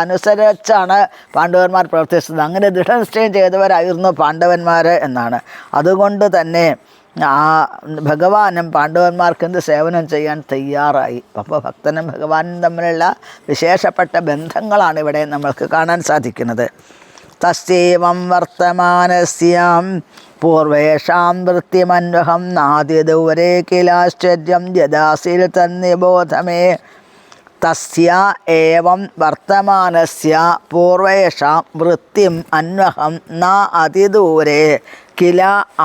അനുസരിച്ചാണ് പാണ്ഡവന്മാർ പ്രവർത്തിച്ചത്. അങ്ങനെ ദൃഢനിശ്ചയം ചെയ്തവരായിരുന്നു പാണ്ഡവന്മാർ എന്നാണ്. അതുകൊണ്ട് തന്നെ ഭഗവാനും പാണ്ഡവന്മാർക്ക് എന്ത് സേവനം ചെയ്യാൻ തയ്യാറായി. അപ്പോൾ ഭക്തനും ഭഗവാനും തമ്മിലുള്ള വിശേഷപ്പെട്ട ബന്ധങ്ങളാണ് ഇവിടെ നമ്മൾക്ക് കാണാൻ സാധിക്കുന്നത്. തസ്യേവം വർത്തമാനസ്യാം പൂർവേഷാം വൃത്തിമന്വഹം നാദിദൂരേ കിലാശ്ചര്യം യദാസിൽ തന്നിബോധമേ തസ്യ ഏവം വർത്തമാനസ്യ പൂർവേഷാം വൃത്തിം അന്വഹം ന അതിദൂരേ കില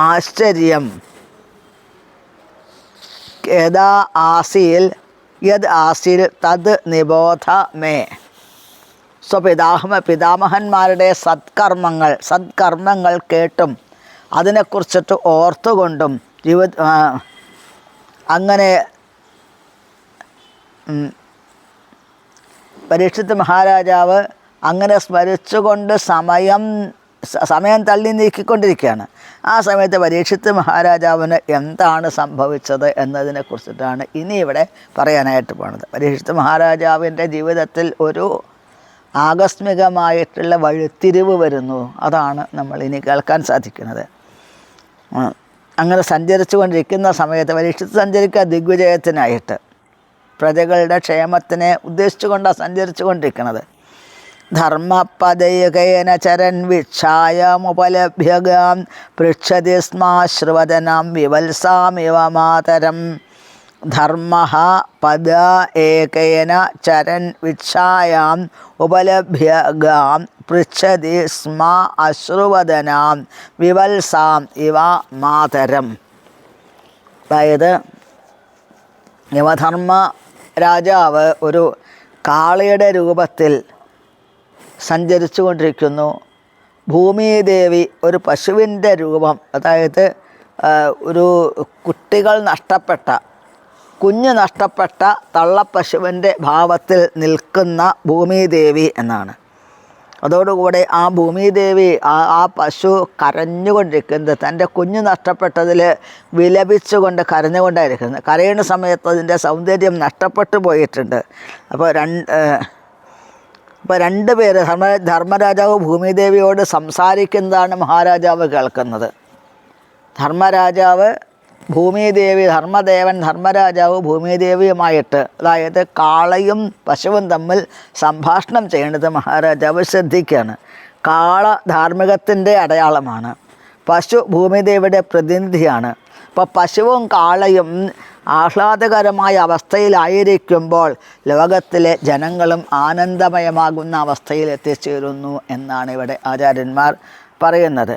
ആശ്ചര്യം യദാ ആസീൽ യദ് ആസിൽ തത് നിബോധ മേ. പിതാമഹന്മാരുടെ സത്കർമ്മങ്ങൾ കേട്ടും അതിനെക്കുറിച്ചിട്ട് ഓർത്തുകൊണ്ടും അങ്ങനെ പരീക്ഷിത്ത് മഹാരാജാവ് അങ്ങനെ സ്മരിച്ചുകൊണ്ട് സമയം തള്ളി നീക്കിക്കൊണ്ടിരിക്കുകയാണ്. ആ സമയത്ത് പരീക്ഷിത്ത് മഹാരാജാവിന് എന്താണ് സംഭവിച്ചത് എന്നതിനെക്കുറിച്ചിട്ടാണ് ഇനി ഇവിടെ പറയാനായിട്ട് പോണത്. പരീക്ഷിത്ത് മഹാരാജാവിൻ്റെ ജീവിതത്തിൽ ഒരു ആകസ്മികമായിട്ടുള്ള വഴിത്തിരിവ് വരുന്നു. അതാണ് നമ്മൾ ഇനി കേൾക്കാൻ സാധിക്കുന്നത്. അങ്ങനെ സഞ്ചരിച്ചു കൊണ്ടിരിക്കുന്ന സമയത്ത് പരീക്ഷിത്ത് സഞ്ചരിക്കുക ദിഗ്വിജയത്തിനായിട്ട്, പ്രജകളുടെ ക്ഷേമത്തിനെ ഉദ്ദേശിച്ചുകൊണ്ടാണ് സഞ്ചരിച്ചു കൊണ്ടിരിക്കുന്നത്. ധർമ്മപദയുകേന ചരൻ വിക്ഷായമുപലഭ്യഗാം പൃച്ഛതി സ്മാശ്രുവദനം വിവത്സാമിവ മാതരം. ധർമ്മ പദ ഏകേന ചരൻ വിക്ഷായാം ഉപലഭ്യഗാം പൃച്ഛതി സ്മ അശ്രുവദനാം വിവത്സാം ഇവ മാതരം. അതായത് യമധർമ്മ രാജാവ് ഒരു കാളയുടെ രൂപത്തിൽ സഞ്ചരിച്ചു കൊണ്ടിരിക്കുന്നു. ഭൂമിദേവി ഒരു പശുവിൻ്റെ രൂപം, അതായത് ഒരു കുഞ്ഞ് നഷ്ടപ്പെട്ട തള്ളപ്പശുവിൻ്റെ ഭാവത്തിൽ നിൽക്കുന്ന ഭൂമിദേവി എന്നാണ്. അതോടുകൂടെ ആ ഭൂമിദേവി ആ പശു കരഞ്ഞുകൊണ്ടിരിക്കുന്നത്, തൻ്റെ കുഞ്ഞ് നഷ്ടപ്പെട്ടതിൽ വിലപിച്ചുകൊണ്ട് കരഞ്ഞുകൊണ്ടായിരിക്കുന്നത്. കരയുന്ന സമയത്ത് അതിൻ്റെ സൗന്ദര്യം നഷ്ടപ്പെട്ടു പോയിട്ടുണ്ട്. അപ്പോൾ രണ്ടുപേര് ധർമ്മരാജാവ് ഭൂമിദേവിയോട് സംസാരിക്കുന്നതാണ് മഹാരാജാവ് കേൾക്കുന്നത്. ധർമ്മരാജാവ് ഭൂമിദേവിയുമായിട്ട്, അതായത് കാളയും പശുവും തമ്മിൽ സംഭാഷണം ചെയ്യുന്നത് മഹാരാജാവ് ശ്രദ്ധിക്കുകയാണ്. കാള ധാർമ്മികത്തിൻ്റെ അടയാളമാണ്, പശു ഭൂമിദേവിയുടെ പ്രതിനിധിയാണ്. അപ്പോൾ പശുവും കാളയും ആഹ്ലാദകരമായ അവസ്ഥയിലായിരിക്കുമ്പോൾ ലോകത്തിലെ ജനങ്ങളും ആനന്ദമയമാകുന്ന അവസ്ഥയിൽ എത്തിച്ചേരുന്നു എന്നാണ് ഇവിടെ ആചാര്യന്മാർ പറയുന്നത്.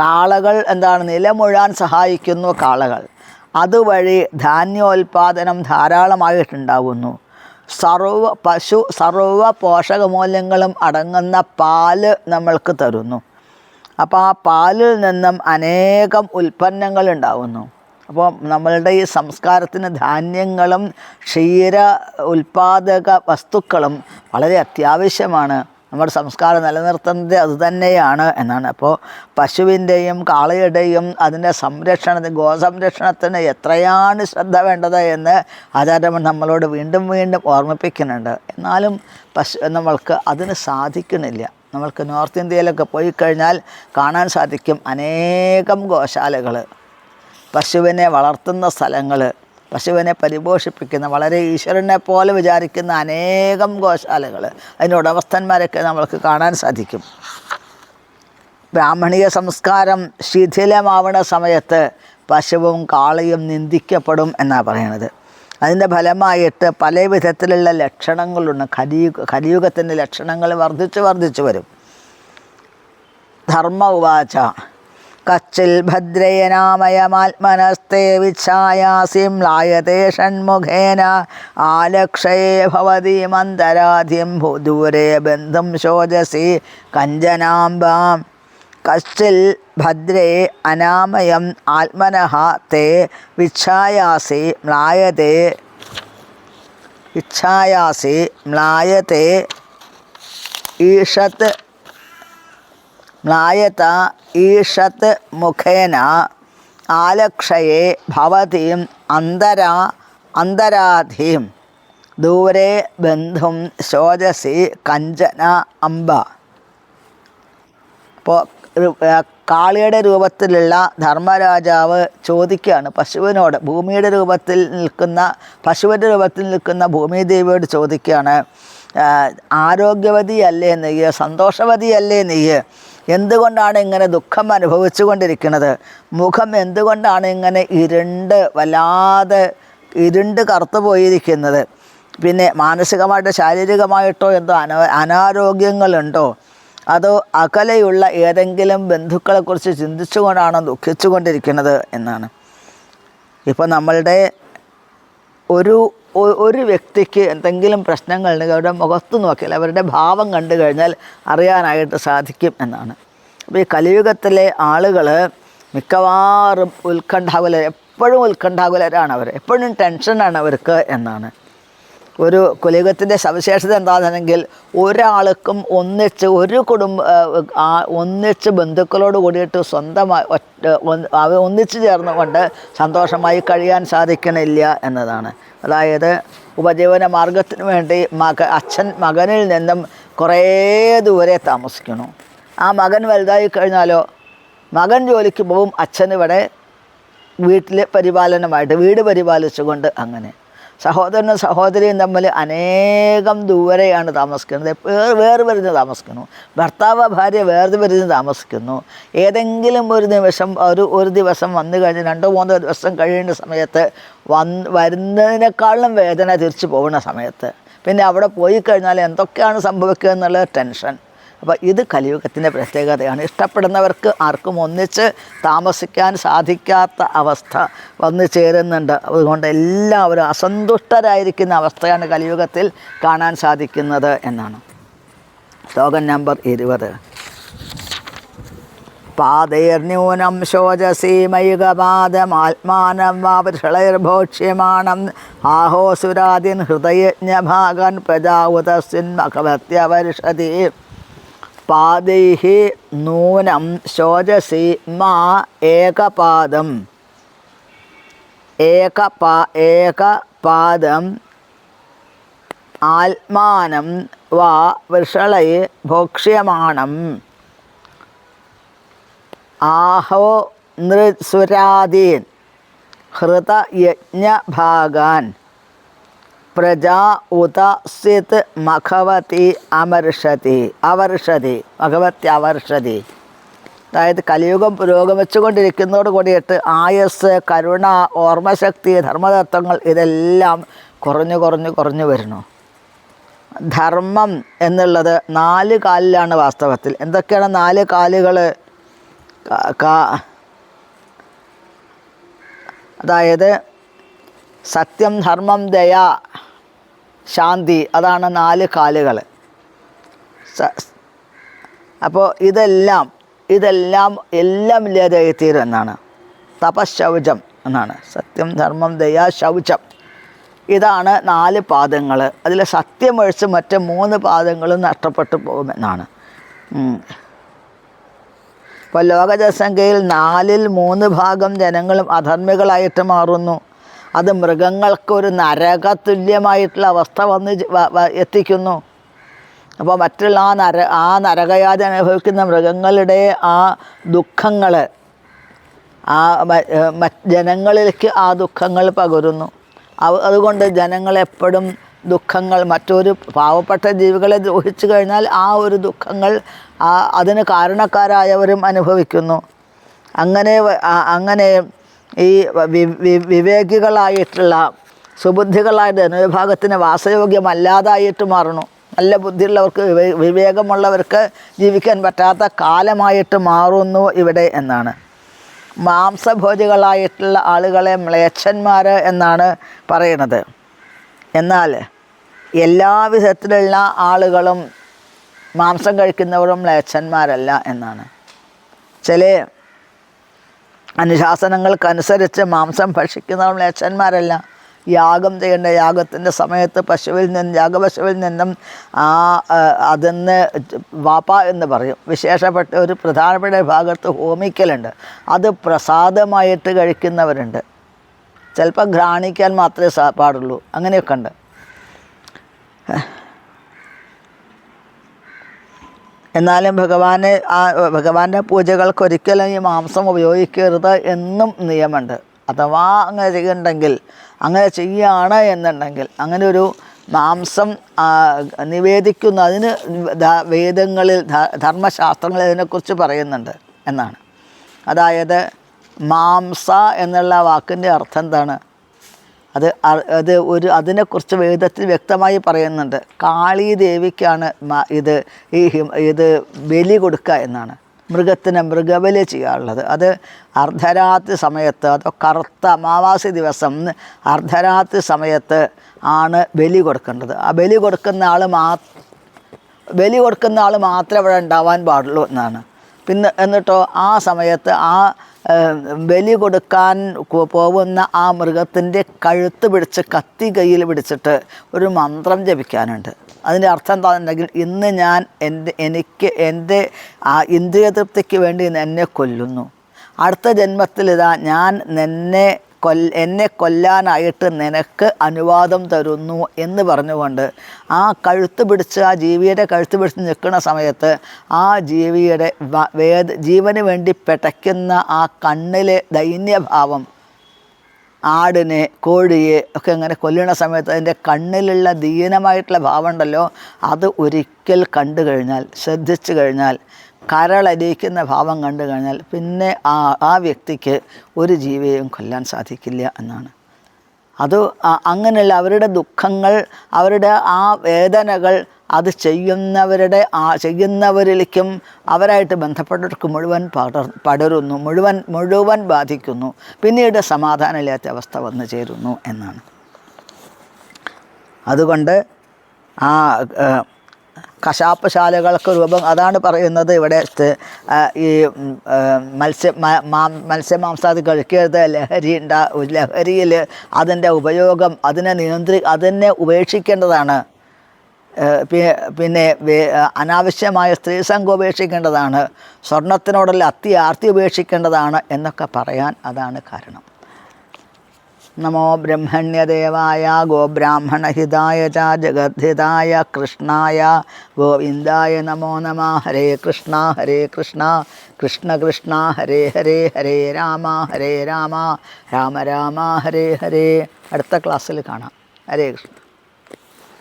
കാളകൾ എന്താണ്? നിലമുഴാൻ സഹായിക്കുന്നു കാളകൾ. അതുവഴി ധാന്യോൽപാദനം ധാരാളമായിട്ടുണ്ടാകുന്നു. സർവ പോഷകമൂല്യങ്ങളും അടങ്ങുന്ന പാല് നമ്മൾക്ക് തരുന്നു. അപ്പോൾ ആ പാലിൽ നിന്നും അനേകം ഉൽപ്പന്നങ്ങൾ ഉണ്ടാകുന്നു. അപ്പോൾ നമ്മളുടെ ഈ സംസ്കാരത്തിന് ധാന്യങ്ങളും ക്ഷീര ഉൽപാദക വസ്തുക്കളും വളരെ അത്യാവശ്യമാണ്. നമ്മുടെ സംസ്കാരം നിലനിർത്തുന്നത് അതുതന്നെയാണ് എന്നാണ്. അപ്പോൾ പശുവിൻ്റെയും കാളയുടെയും അതിൻ്റെ ഗോസംരക്ഷണത്തിന് എത്രയാണ് ശ്രദ്ധ വേണ്ടത് എന്ന് ആചാര്യന്മാർ നമ്മളോട് വീണ്ടും വീണ്ടും ഓർമ്മിപ്പിക്കുന്നുണ്ട്. എന്നാലും നമ്മൾക്ക് അതിന് സാധിക്കുന്നില്ല. നമ്മൾക്ക് നോർത്ത് ഇന്ത്യയിലൊക്കെ പോയി കഴിഞ്ഞാൽ കാണാൻ സാധിക്കും അനേകം ഗോശാലകൾ, പശുവിനെ വളർത്തുന്ന സ്ഥലങ്ങൾ, പശുവിനെ പരിപോഷിപ്പിക്കുന്ന, വളരെ ഈശ്വരനെ പോലെ വിചാരിക്കുന്ന അനേകം ഗോശാലകൾ, അതിൻ്റെ ഉടമസ്ഥന്മാരൊക്കെ നമ്മൾക്ക് കാണാൻ സാധിക്കും. ബ്രാഹ്മണീയ സംസ്കാരം ശിഥിലമാവുന്ന സമയത്ത് പശുവും കാളയും നിന്ദിക്കപ്പെടും എന്നാണ് പറയുന്നത്. അതിൻ്റെ ഫലമായിട്ട് പല വിധത്തിലുള്ള ലക്ഷണങ്ങളുണ്ട്. കലിയുഗത്തിൻ്റെ ലക്ഷണങ്ങൾ വർദ്ധിച്ചു വരും. ധർമ്മ ഉവാച കച്ചിൽ ഭദ്രയനാമയമാത്മനസ്തേ വിച്ഛായാസിം ലായതേ ഷൺമുഖേന ആലക്ഷയേ ഭവതീമന്തരാധിം ദൂരേ ബന്ധും ശോചസി കഞ്ചനാംബാം. കശ്ചിൽ ഭദ്രേ അനാമയം ആത്മനഃ തേ വിച്ഛായാസി മ്ലായത്തെ ഈഷത് മുഖേന ആലക്ഷയേ ഭവതീം അന്തരാധീം ദൂരെ ബന്ധും ശോചസി കഞ്ചന അംബ. അപ്പോൾ കാളിയുടെ രൂപത്തിലുള്ള ധർമ്മരാജാവ് ചോദിക്കുകയാണ് പശുവിനോട്, പശുവിൻ്റെ രൂപത്തിൽ നിൽക്കുന്ന ഭൂമിദേവിയോട് ചോദിക്കുകയാണ്, ആരോഗ്യവതിയല്ലേ നെയ്യ്, സന്തോഷവതിയല്ലേ നെയ്യ്, എന്തുകൊണ്ടാണ് ഇങ്ങനെ ദുഃഖം അനുഭവിച്ചു കൊണ്ടിരിക്കുന്നത്? മുഖം എന്തുകൊണ്ടാണ് ഇങ്ങനെ വല്ലാതെ ഇരുണ്ട് കറുത്തു പോയിരിക്കുന്നത്? പിന്നെ മാനസികമായിട്ടോ ശാരീരികമായിട്ടോ എന്തോ അനാരോഗ്യങ്ങളുണ്ടോ? അതോ അകലെയുള്ള ഏതെങ്കിലും ബന്ധുക്കളെക്കുറിച്ച് ചിന്തിച്ചുകൊണ്ടാണോ ദുഃഖിച്ചു കൊണ്ടിരിക്കുന്നത് എന്നാണ്. ഇപ്പോൾ നമ്മളുടെ ഒരു വ്യക്തിക്ക് എന്തെങ്കിലും പ്രശ്നങ്ങളുണ്ടെങ്കിൽ അവരുടെ മുഖത്ത് നോക്കിയാൽ അവരുടെ ഭാവം കണ്ടു കഴിഞ്ഞാൽ അറിയാനായിട്ട് സാധിക്കും എന്നാണ്. അപ്പോൾ ഈ കലിയുഗത്തിലെ ആളുകൾ മിക്കവാറും എപ്പോഴും ഉത്കണ്ഠാകുലരാണ് അവർ, എപ്പോഴും ടെൻഷനാണ് അവർക്ക് എന്നാണ്. ഒരു കലിയുഗത്തിൻ്റെ സവിശേഷത എന്താണെന്നുണ്ടെങ്കിൽ ഒരാൾക്കും ഒന്നിച്ച് ബന്ധുക്കളോട് കൂടിയിട്ട് സ്വന്തമായി ഒന്നിച്ചു ചേർന്നുകൊണ്ട് സന്തോഷമായി കഴിയാൻ സാധിക്കണില്ല എന്നതാണ്. അതായത് ഉപജീവന മാർഗത്തിന് വേണ്ടി അച്ഛൻ മകനിൽ നിന്നും കുറേ ദൂരെ താമസിക്കണം. ആ മകൻ വലുതായി കഴിഞ്ഞാലോ മകൻ ജോലിക്ക് പോവും, അച്ഛനിവിടെ വീട്ടിൽ പരിപാലനമായിട്ട് വീട് പരിപാലിച്ചുകൊണ്ട് അങ്ങനെ. സഹോദരനും സഹോദരിയും തമ്മിൽ അനേകം ദൂരെയാണ് താമസിക്കുന്നത്, വേർപിരിഞ്ഞ് താമസിക്കുന്നു. ഭർത്താവ് ഭാര്യ വേർപിരിഞ്ഞ് താമസിക്കുന്നു. ഏതെങ്കിലും ഒരു ദിവസം വന്നു കഴിഞ്ഞ് 2-3 ദിവസം കഴിയുന്ന സമയത്ത് വരുന്നതിനേക്കാളും വേദന തിരിച്ചു പോകുന്ന സമയത്ത് പിന്നെ അവിടെ പോയി കഴിഞ്ഞാൽ എന്തൊക്കെയാണ് സംഭവിക്കുക എന്നുള്ള ടെൻഷൻ. അപ്പോൾ ഇത് കലിയുഗത്തിൻ്റെ പ്രത്യേകതയാണ്. ഇഷ്ടപ്പെടുന്നവർക്ക് ആർക്കും ഒന്നിച്ച് താമസിക്കാൻ സാധിക്കാത്ത അവസ്ഥ വന്നു ചേരുന്നുണ്ട്. അതുകൊണ്ട് എല്ലാവരും അസന്തുഷ്ടരായിരിക്കുന്ന അവസ്ഥയാണ് കലിയുഗത്തിൽ കാണാൻ സാധിക്കുന്നത് എന്നാണ്. ശ്ലോകം നമ്പർ 20. പാതൈർന്യൂനം ശോചസീമയുഗപാദമാത്മാനം വാവൃഷളൈർഭോക്ഷ്യമാണം ആഹോസുരാദിൻ ഹൃദയജ്ഞഭാഗൻ പ്രജാവുതസ്വിന്മഖവത്യവർഷതി. പാദൈഃ നൂനം ശോചസി മാ ഏകപാദം ആത്മാനം വാ വൃഷളൈ ഭോക്ഷ്യമാണം ആഹോ നൃസുരാദീൻ ഹൃതയജ്ഞഭാഗാൻ പ്രജാ ഉത സിത് മഖവതി അവർഷതി. മഖവത്തി അവർഷതി. അതായത് കലിയുഗം പുരോഗമിച്ചുകൊണ്ടിരിക്കുന്നതോട് കൂടിയിട്ട് ആയസ്, കരുണ, ഓർമ്മശക്തി, ധർമ്മതത്വങ്ങൾ ഇതെല്ലാം കുറഞ്ഞു വരുന്നു. ധർമ്മം എന്നുള്ളത് 4 കാലിലാണ് വാസ്തവത്തിൽ. എന്തൊക്കെയാണ് 4 കാലുകൾ? അതായത് സത്യം, ധർമ്മം, ദയ, ശാന്തി, അതാണ് 4 കാലുകൾ. അപ്പോൾ ഇതെല്ലാം ഇല്ലാതായിത്തീരും എന്നാണ്. തപശൗചം എന്നാണ്. സത്യം, ധർമ്മം, ദയ, ശൗചം, ഇതാണ് 4 പാദങ്ങൾ. അതിൽ സത്യമൊഴിച്ച് മറ്റ് 3 പാദങ്ങളും നഷ്ടപ്പെട്ടു പോകുമെന്നാണ്. ഇപ്പോൾ ലോകജനസംഖ്യയിൽ 4/3 ഭാഗം ജനങ്ങളും അധർമ്മികളായിട്ട് മാറുന്നു. അത് മൃഗങ്ങൾക്കൊരു നരകതുല്യമായിട്ടുള്ള അവസ്ഥ എത്തിക്കുന്നു. അപ്പോൾ മറ്റുള്ള ആ നരകയാതന അനുഭവിക്കുന്ന മൃഗങ്ങളുടെ ആ ദുഃഖങ്ങൾ ജനങ്ങളിലേക്ക് ആ ദുഃഖങ്ങൾ പകരുന്നു. അതുകൊണ്ട് ജനങ്ങളെപ്പോഴും ദുഃഖങ്ങൾ, മറ്റൊരു പാവപ്പെട്ട ജീവികളെ ദ്രോഹിച്ചു കഴിഞ്ഞാൽ ആ ഒരു ദുഃഖങ്ങൾ അതിന് കാരണക്കാരായവരും അനുഭവിക്കുന്നു. അങ്ങനെ ഈ വിവേകികളായിട്ടുള്ള സുബുദ്ധികളായ ജനവിഭാഗത്തിന് വാസയോഗ്യമല്ലാതായിട്ട് മാറുന്നു. നല്ല ബുദ്ധിയുള്ളവർക്ക്, വിവേകമുള്ളവർക്ക് ജീവിക്കാൻ പറ്റാത്ത കാലമായിട്ട് മാറുന്നു ഇവിടെ എന്നാണ്. മാംസഭോജികളായിട്ടുള്ള ആളുകളെ മ്ലേച്ഛന്മാർ എന്നാണ് പറയുന്നത്. എന്നാൽ എല്ലാ വിധത്തിലുള്ള ആളുകളും മാംസം കഴിക്കുന്നവരും മ്ലേച്ഛന്മാരല്ല എന്നാണ്. ചില അനുശാസനങ്ങൾക്കനുസരിച്ച് മാംസം ഭക്ഷിക്കുന്നവർ മ്ലേച്ഛന്മാരല്ല. യാഗം ചെയ്യേണ്ട യാഗത്തിൻ്റെ സമയത്ത് യാഗപശുവിൽ നിന്നും അതിന്ന് വാപ്പ എന്ന് പറയും, വിശേഷപ്പെട്ട ഒരു പ്രധാനപ്പെട്ട ഭാഗത്ത് ഹോമിക്കലുണ്ട്. അത് പ്രസാദമായിട്ട് കഴിക്കുന്നവരുണ്ട്. ചിലപ്പോൾ ഘ്രാണിക്കാൻ മാത്രമേ പാടുള്ളൂ. അങ്ങനെയൊക്കെ ഉണ്ട്. എന്നാലും ഭഗവാന്റെ പൂജകൾക്കൊരിക്കലും ഈ മാംസം ഉപയോഗിക്കരുത് എന്നും നിയമമുണ്ട്. അഥവാ അങ്ങനെ ചെയ്യുന്നുണ്ടെങ്കിൽ, അങ്ങനെ ചെയ്യുകയാണ് എന്നുണ്ടെങ്കിൽ, അങ്ങനെ ഒരു മാംസം നിവേദിക്കുന്നതിന് വേദങ്ങളിൽ ധർമ്മശാസ്ത്രങ്ങളിൽ ഇതിനെക്കുറിച്ച് പറയുന്നുണ്ട് എന്നാണ്. അതായത് മാംസ എന്നുള്ള വാക്കിൻ്റെ അർത്ഥം എന്താണ്? അതിനെക്കുറിച്ച് വേദത്തിൽ വ്യക്തമായി പറയുന്നുണ്ട്. കാളീ ദേവിക്കാണ് ഇത് ബലി കൊടുക്കുക എന്നാണ്. മൃഗബലി ചെയ്യാറുള്ളത്. അത് അർദ്ധരാത്രി സമയത്ത്, അതോ കറുത്ത അമാവാസി ദിവസം അർദ്ധരാത്രി സമയത്ത് ആണ് ബലി കൊടുക്കേണ്ടത്. ആ ബലി കൊടുക്കുന്ന ആൾ മാത്രമേ അവിടെ ഉണ്ടാവാൻ പാടുള്ളൂ എന്നാണ്. പിന്നെ എന്നിട്ടോ ആ സമയത്ത് ബലി കൊടുക്കാൻ പോകുന്ന ആ മൃഗത്തിൻ്റെ കഴുത്ത് പിടിച്ച് കത്തി കയ്യിൽ പിടിച്ചിട്ട് ഒരു മന്ത്രം ജപിക്കാനുണ്ട്. അതിൻ്റെ അർത്ഥം എന്താണെന്നുണ്ടെങ്കിൽ, ഇന്ന് ഞാൻ എൻ്റെ ഇന്ദ്രിയ തൃപ്തിക്ക് വേണ്ടി എന്നെ കൊല്ലുന്നു, അടുത്ത ജന്മത്തിൽ ഞാൻ എന്നെ കൊല്ലാനായിട്ട് നിനക്ക് അനുവാദം തരുന്നു എന്ന് പറഞ്ഞുകൊണ്ട് ആ ജീവിയുടെ കഴുത്ത് പിടിച്ച് നിൽക്കുന്ന സമയത്ത് ആ ജീവിയുടെ ജീവന് വേണ്ടി പിടയ്ക്കുന്ന ആ കണ്ണിലെ ദൈന്യഭാവം, ആടിനെ കോഴിയെ ഒക്കെ അങ്ങനെ കൊല്ലുന്ന സമയത്ത് അതിൻ്റെ കണ്ണിലുള്ള ദീനമായിട്ടുള്ള ഭാവം ഉണ്ടല്ലോ, അത് ഒരിക്കൽ കണ്ടു കഴിഞ്ഞാൽ, ശ്രദ്ധിച്ചു കഴിഞ്ഞാൽ, കരളലിയിക്കുന്ന ഭാവം കണ്ടു കഴിഞ്ഞാൽ പിന്നെ ആ വ്യക്തിക്ക് ഒരു ജീവിയെയും കൊല്ലാൻ സാധിക്കില്ല എന്നാണ്. അങ്ങനെയുള്ള അവരുടെ ദുഃഖങ്ങൾ, അവരുടെ ആ വേദനകൾ അത് ചെയ്യുന്നവരിലേക്കും അവരായിട്ട് ബന്ധപ്പെട്ടവർക്ക് മുഴുവൻ പടരുന്നു, മുഴുവൻ ബാധിക്കുന്നു. പിന്നീട് സമാധാനമില്ലാത്ത അവസ്ഥ വന്നു ചേരുന്നു എന്നാണ്. അതുകൊണ്ട് ആ കശാപ്പശാലകൾക്ക് രൂപം അതാണ് പറയുന്നത്. ഇവിടെ ഈ മത്സ്യമാംസാദി കഴിക്കരുത്, ലഹരിയിൽ അതിൻ്റെ ഉപയോഗം അതിനെ ഉപേക്ഷിക്കേണ്ടതാണ്. പിന്നെ അനാവശ്യമായ സ്ത്രീസംഘം ഉപേക്ഷിക്കേണ്ടതാണ്, സ്വർണത്തിനോടുള്ള ആർത്തി ഉപേക്ഷിക്കേണ്ടതാണ് എന്നൊക്കെ പറയാൻ അതാണ് കാരണം. നമോ ബ്രഹ്മണ്യദേവായ ഗോബ്രാഹ്മണഹിതായ ച ജഗദ്ധിതായ കൃഷ്ണായ ഗോവിന്ദായ നമോ നമഃ. ഹരേ കൃഷ്ണ കൃഷ്ണ കൃഷ്ണ ഹരേ ഹരേ, ഹരേ രാമ രാമ രാമ ഹരേ ഹരേ. അടുത്ത ക്ലാസ്സിൽ കാണാം. ഹരേ കൃഷ്ണ.